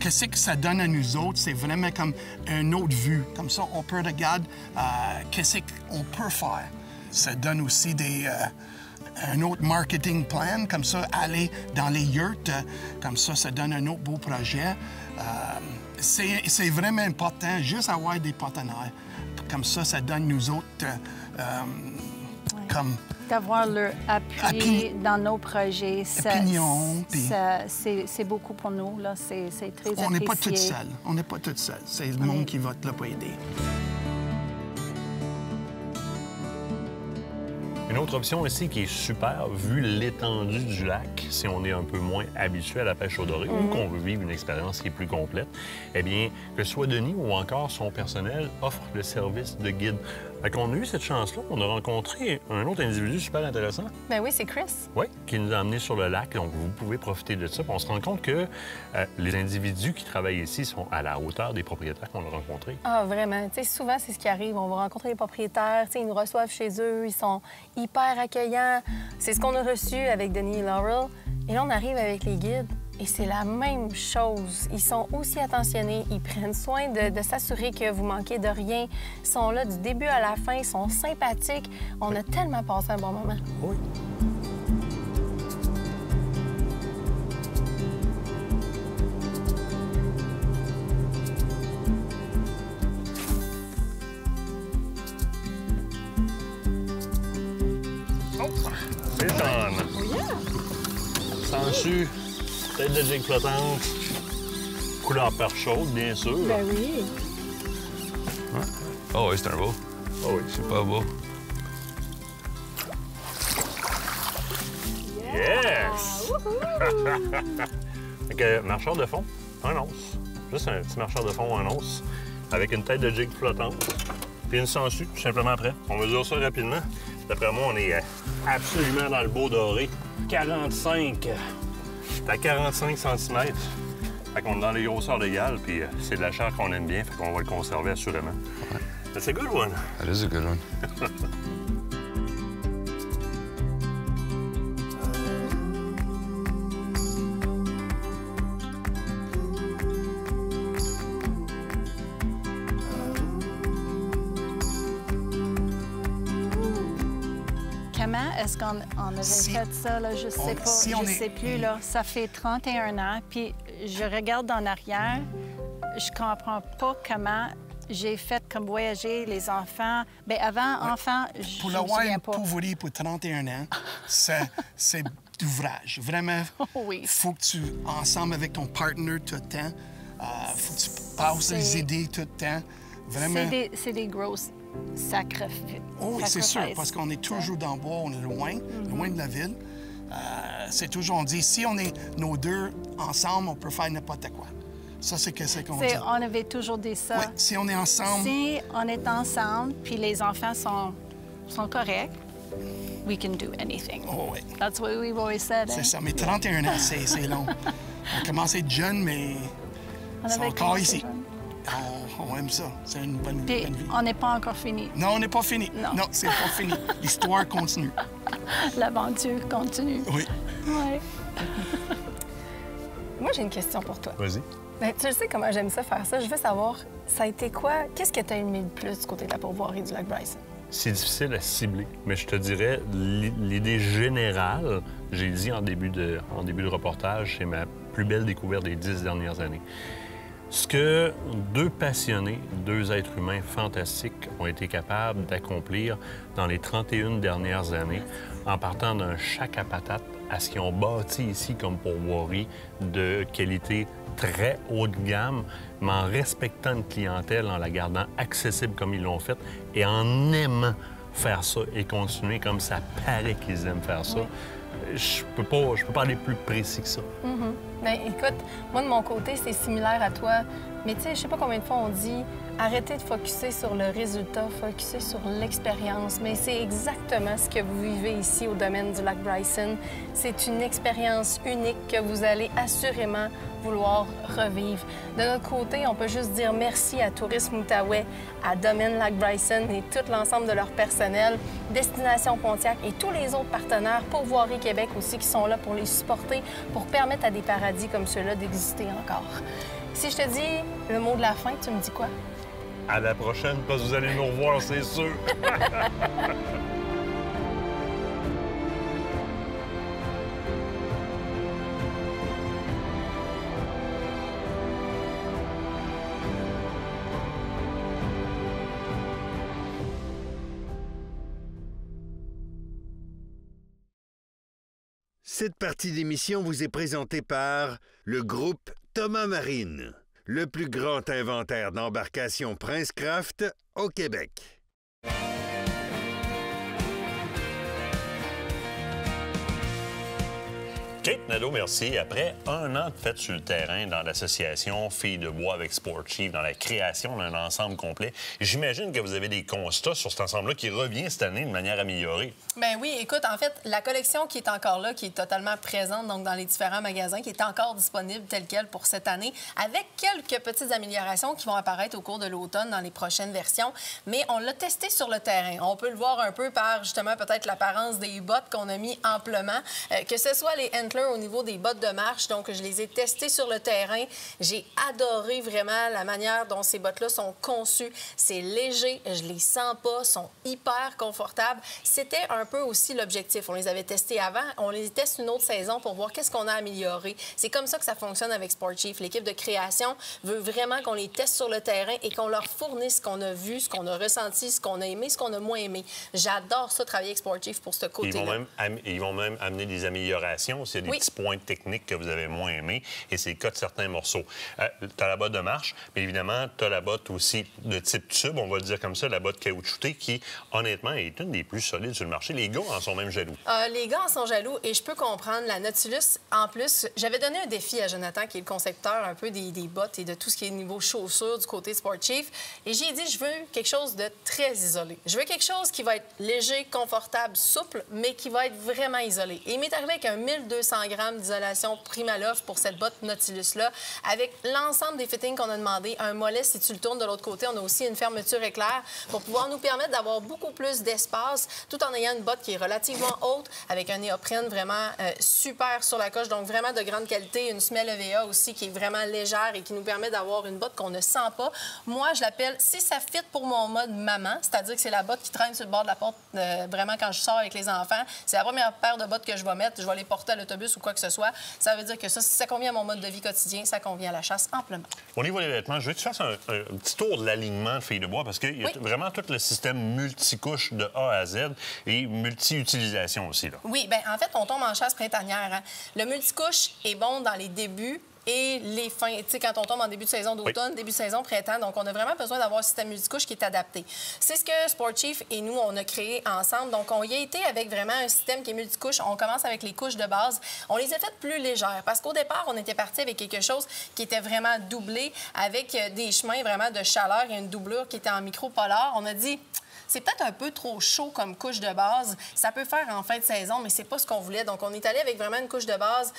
H: Qu'est-ce que ça donne à nous autres? C'est vraiment comme une autre vue. Comme ça, on peut regarder qu'est-ce qu'on peut faire. Ça donne aussi un autre marketing plan, comme ça, aller dans les yurts, comme ça donne un autre beau projet. C'est vraiment important, juste avoir des partenaires. Comme ça donne nous autres comme...
I: D'avoir leur appui dans nos projets.
H: Opinion.
I: C'est beaucoup pour nous, là. C'est très apprécié.
H: On n'est pas toutes seules. On n'est pas toutes seules. C'est le monde qui va être là pour aider.
C: Une autre option aussi qui est super, vu l'étendue du lac, si on est un peu moins habitué à la pêche au doré ou qu'on veut vivre une expérience qui est plus complète, eh bien, que ce soit Denis ou encore son personnel offre le service de guide. Fait qu'on a eu cette chance-là, on a rencontré un autre individu super intéressant.
D: Ben oui, c'est Chris.
C: Oui, qui nous a amenés sur le lac, donc vous pouvez profiter de ça. Puis on se rend compte que les individus qui travaillent ici sont à la hauteur des propriétaires qu'on a rencontrés.
D: Ah, vraiment. Tu sais, souvent, c'est ce qui arrive. On va rencontrer les propriétaires, tu sais, ils nous reçoivent chez eux, ils sont hyper accueillants. C'est ce qu'on a reçu avec Denis et Laurel. Et là, on arrive avec les guides. Et c'est la même chose. Ils sont aussi attentionnés, ils prennent soin de s'assurer que vous manquez de rien. Ils sont là du début à la fin, ils sont sympathiques. On a tellement passé un bon moment.
C: Oui. C'est Sean. Sangsue, tête de jig flottante, couleur perche chaude, bien sûr.
D: Ben oui.
C: Ouais.
J: Oh oui, c'est un beau.
C: Oh oui.
J: C'est pas beau.
C: Yes! Fait que, marcheur de fond, 1 once. Juste un petit marcheur de fond 1 once, avec une tête de jig flottante, puis une sangsue, tout simplement après. On mesure ça rapidement. D'après moi, on est absolument dans le beau doré. 45. C'est à 45 cm. Fait qu'on est dans les grosseurs légales, puis c'est de la chair qu'on aime bien, fait qu'on va le conserver assurément.
J: Ouais.
C: That's a good one.
J: That is a good one.
I: Comment est-ce qu'on avait fait ça, là? Je sais pas, je sais plus, là. Ça fait 31 ans, puis je regarde en arrière, je comprends pas comment j'ai fait comme voyager les enfants. Bien, avant, enfants, je
H: Pour
I: me
H: l'avoir
I: souviens pas.
H: pourvoyé pour 31 ans, c'est d'ouvrage. Vraiment,
I: Oui.
H: faut que tu, ensemble avec ton partner tout le temps, faut que tu passes les idées tout le temps. Vraiment.
I: C'est des grosses sacrifices.
H: Oh, oui, c'est sûr, parce qu'on est toujours dans le bois, on est loin, loin de la ville. C'est toujours, on dit, si on est nos deux ensemble, on peut faire n'importe quoi. Ça, c'est qu'on dit.
I: On avait toujours dit ça.
H: Oui, si on est ensemble.
I: Si on est ensemble, puis les enfants sont corrects, we can do anything.
H: Oh, oui.
I: That's what we've always said.
H: C'est
I: hein?
H: ça, mais 31 ans, c'est long. On a commencé jeune, mais c'est encore ici. On aime ça. C'est une bonne vie.
I: On n'est pas encore fini.
H: Non, on n'est pas fini. Non, c'est pas fini. L'histoire continue.
I: L'aventure continue.
H: Oui.
I: Ouais.
D: Moi, j'ai une question pour toi.
C: Vas-y.
D: Ben, tu sais comment j'aime ça faire ça. Je veux savoir, ça a été quoi? Qu'est-ce que tu as aimé le plus du côté de la pourvoirie du lac Bryson?
C: C'est difficile à cibler, mais je te dirais, l'idée générale, j'ai dit en début de reportage, c'est ma plus belle découverte des 10 dernières années. Ce que 2 passionnés, 2 êtres humains fantastiques ont été capables d'accomplir dans les 31 dernières années, en partant d'un chac à patates à ce qu'ils ont bâti ici comme pourvoirie de qualité très haut de gamme, mais en respectant une clientèle, en la gardant accessible comme ils l'ont fait et en aimant faire ça et continuer comme ça paraît qu'ils aiment faire ça. Oui. Je peux pas aller plus précis que ça.
D: Bien, écoute, moi, de mon côté, c'est similaire à toi. Mais tu sais, je sais pas combien de fois on dit arrêtez de focusser sur le résultat, focusser sur l'expérience. Mais c'est exactement ce que vous vivez ici au domaine du lac Bryson. C'est une expérience unique que vous allez assurément vouloir revivre. De notre côté, on peut juste dire merci à Tourisme Outaouais, à Domaine Lac Bryson et tout l'ensemble de leur personnel, Destination Pontiac et tous les autres partenaires, Pourvoirie Québec aussi, qui sont là pour les supporter, pour permettre à des paradis comme ceux-là d'exister encore. Si je te dis le mot de la fin, tu me dis quoi?
C: À la prochaine, parce que vous allez nous revoir, c'est sûr.
E: Cette partie d'émission vous est présentée par le groupe Thomas Marine, le plus grand inventaire d'embarcations Princecraft au Québec.
C: Kate Nadeau-Mercier, après 1 an de fête sur le terrain dans l'association Filles de bois avec Sport Chief, dans la création d'un ensemble complet, j'imagine que vous avez des constats sur cet ensemble-là qui revient cette année de manière améliorée.
D: Bien oui, écoute, en fait, la collection qui est encore là, qui est totalement présente donc dans les différents magasins, qui est encore disponible telle quelle pour cette année, avec quelques petites améliorations qui vont apparaître au cours de l'automne dans les prochaines versions. Mais on l'a testé sur le terrain. On peut le voir un peu par, justement, peut-être l'apparence des bottes qu'on a mis amplement, que ce soit les Wrangler au niveau des bottes de marche. Donc, je les ai testées sur le terrain. J'ai adoré vraiment la manière dont ces bottes-là sont conçues. C'est léger, je les sens pas, sont hyper confortables. C'était un peu aussi l'objectif. On les avait testés avant, on les teste une autre saison pour voir qu'est-ce qu'on a amélioré. C'est comme ça que ça fonctionne avec Sport Chief. L'équipe de création veut vraiment qu'on les teste sur le terrain et qu'on leur fournisse ce qu'on a vu, ce qu'on a ressenti, ce qu'on a aimé, ce qu'on a moins aimé. J'adore ça, travailler avec Sport Chief pour ce côté-là.
C: Ils vont même amener des améliorations s'il y a des petits points techniques que vous avez moins aimés, et c'est le cas de certains morceaux. Tu as la botte de marche, mais évidemment, tu as la botte aussi de type tube, on va le dire comme ça, la botte caoutchoutée, qui, honnêtement, est une des plus solides sur le marché. Les gars en sont même jaloux.
D: Les gars en sont jaloux, et je peux comprendre. La Nautilus, en plus, j'avais donné un défi à Jonathan, qui est le concepteur un peu des bottes et de tout ce qui est niveau chaussures du côté Sport Chief, et j'ai dit, je veux quelque chose de très isolé. Je veux quelque chose qui va être léger, confortable, souple, mais qui va être vraiment isolé. Et il m'est arrivé avec un 1200 grammes d'isolation Primaloft pour cette botte Nautilus-là, avec l'ensemble des fittings qu'on a demandé. Un mollet, si tu le tournes de l'autre côté, on a aussi une fermeture éclair pour pouvoir nous permettre d'avoir beaucoup plus d'espace, tout en ayant une botte qui est relativement haute, avec un néoprène vraiment super sur la coche, donc vraiment de grande qualité. Une semelle EVA aussi qui est vraiment légère et qui nous permet d'avoir une botte qu'on ne sent pas. Moi, je l'appelle, si ça fit pour mon mode maman, c'est-à-dire que c'est la botte qui traîne sur le bord de la porte vraiment quand je sors avec les enfants, c'est la première paire de bottes que je vais mettre, je vais les porter à l'autobus ou quoi que ce soit. Ça veut dire que ça, si ça convient à mon mode de vie quotidien, ça convient à la chasse amplement.
C: Au niveau des vêtements, je veux que tu fasses un petit tour de l'alignement de Filles de bois, parce qu'il y a vraiment tout le système multicouche de A à Z et multi-utilisation aussi, là.
D: Oui, bien, en fait, on tombe en chasse printanière. Hein. Le multicouche est bon dans les débuts et les fins, tu sais, quand on tombe en début de saison d'automne, début de saison printemps. Donc, on a vraiment besoin d'avoir un système multicouche qui est adapté. C'est ce que Sport Chief et nous, on a créé ensemble. Donc, on y a été avec vraiment un système qui est multicouche. On commence avec les couches de base. On les a faites plus légères parce qu'au départ, on était parti avec quelque chose qui était vraiment doublé avec des chemins vraiment de chaleur et une doublure qui était en micro-polar. On a dit... C'est peut-être un peu trop chaud comme couche de base. Ça peut faire en fin de saison, mais c'est pas ce qu'on voulait. Donc, on est allé avec vraiment une couche de base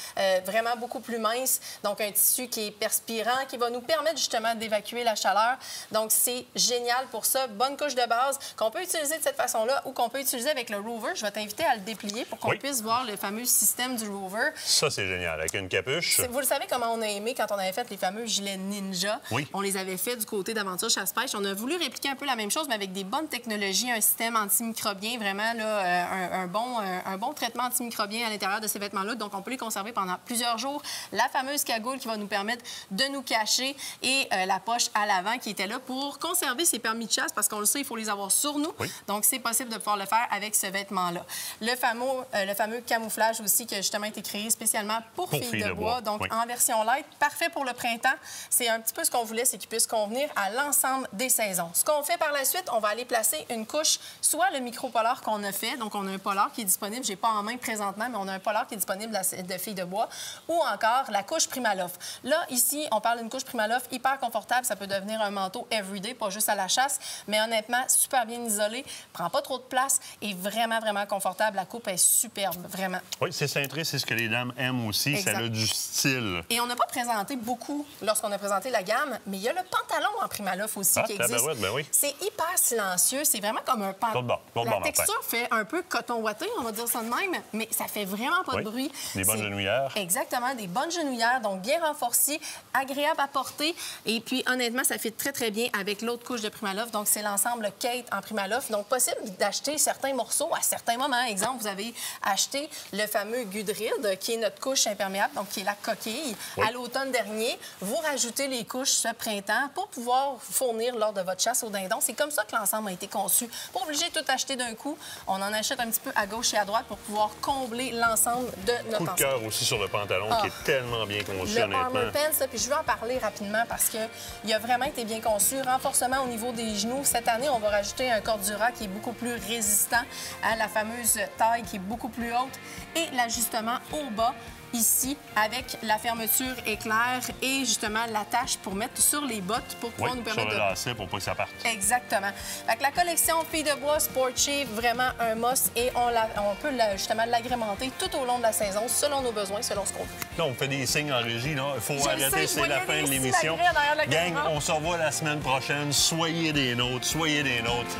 D: vraiment beaucoup plus mince. Donc, un tissu qui est perspirant, qui va nous permettre justement d'évacuer la chaleur. Donc, c'est génial pour ça. Bonne couche de base qu'on peut utiliser de cette façon-là ou qu'on peut utiliser avec le Rover. Je vais t'inviter à le déplier pour qu'on puisse voir le fameux système du Rover.
C: Ça, c'est génial. Avec une capuche.
D: Vous le savez comment on a aimé quand on avait fait les fameux gilets Ninja.
C: Oui.
D: On les avait fait du côté d'Aventure Chasse-Pêche. On a voulu répliquer un peu la même chose, mais avec des bonnes technologies, un système antimicrobien, vraiment là, un bon traitement antimicrobien à l'intérieur de ces vêtements-là. Donc, on peut les conserver pendant plusieurs jours. La fameuse cagoule qui va nous permettre de nous cacher et la poche à l'avant qui était là pour conserver ses permis de chasse parce qu'on le sait, il faut les avoir sur nous. Oui. Donc, c'est possible de pouvoir le faire avec ce vêtement-là. Le fameux camouflage aussi qui a justement été créé spécialement pour Filles de bois. Donc, en version light, parfait pour le printemps. C'est un petit peu ce qu'on voulait, c'est qu'il puisse convenir à l'ensemble des saisons. Ce qu'on fait par la suite, on va aller placer une couche, soit le micro-polar qu'on a fait, donc on a un polar qui est disponible, j'ai pas en main présentement, mais on a un polar qui est disponible de Filles de bois, ou encore la couche Primaloft. Là, ici, on parle d'une couche Primaloft hyper confortable, ça peut devenir un manteau everyday, pas juste à la chasse, mais honnêtement, super bien isolé, prend pas trop de place et vraiment, vraiment confortable. La coupe est superbe, vraiment. Oui,
C: c'est cintré, c'est ce que les dames aiment aussi, exact. Ça a du style.
D: Et on n'a pas présenté beaucoup lorsqu'on a présenté la gamme, mais il y a le pantalon en Primaloft aussi qui existe.
C: Ben oui.
D: C'est hyper silencieux, c'est vraiment comme un pantalon. La texture fait un peu coton ouaté, on va dire ça de même, mais ça fait vraiment pas de bruit.
C: Des bonnes genouillères.
D: Exactement, des bonnes genouillères, donc bien renforcées, agréables à porter. Et puis, honnêtement, ça fait très, très bien avec l'autre couche de Primaloft. Donc, c'est l'ensemble Kate en Primaloft. Donc, possible d'acheter certains morceaux à certains moments. Exemple, vous avez acheté le fameux Gudrid, qui est notre couche imperméable, donc qui est la coquille. À l'automne dernier, vous rajoutez les couches ce printemps pour pouvoir vous fournir lors de votre chasse au dindon. C'est comme ça que l'ensemble a été conçu. Pas obligé de tout acheter d'un coup. On en achète un petit peu à gauche et à droite pour pouvoir combler l'ensemble de notre ensemble.
C: Coup de cœur aussi sur le pantalon qui est tellement bien conçu, honnêtement.
D: Le Armor Pants, puis je veux en parler rapidement parce qu'il a vraiment été bien conçu. Renforcement au niveau des genoux. Cette année, on va rajouter un Cordura qui est beaucoup plus résistant à la fameuse taille qui est beaucoup plus haute et l'ajustement au bas. Ici, avec la fermeture éclair et justement l'attache pour mettre sur les bottes pour pouvoir nous permettre
C: sur le lacet pour pas que ça parte.
D: Exactement. Fait que la collection Filles de bois Sport Chief, vraiment un must et on peut justement l'agrémenter tout au long de la saison selon nos besoins, selon ce qu'on veut.
C: Là, on fait des signes en régie. Il faut arrêter, c'est la fin de l'émission. Gang, on se revoit la semaine prochaine. Soyez des nôtres, soyez des nôtres.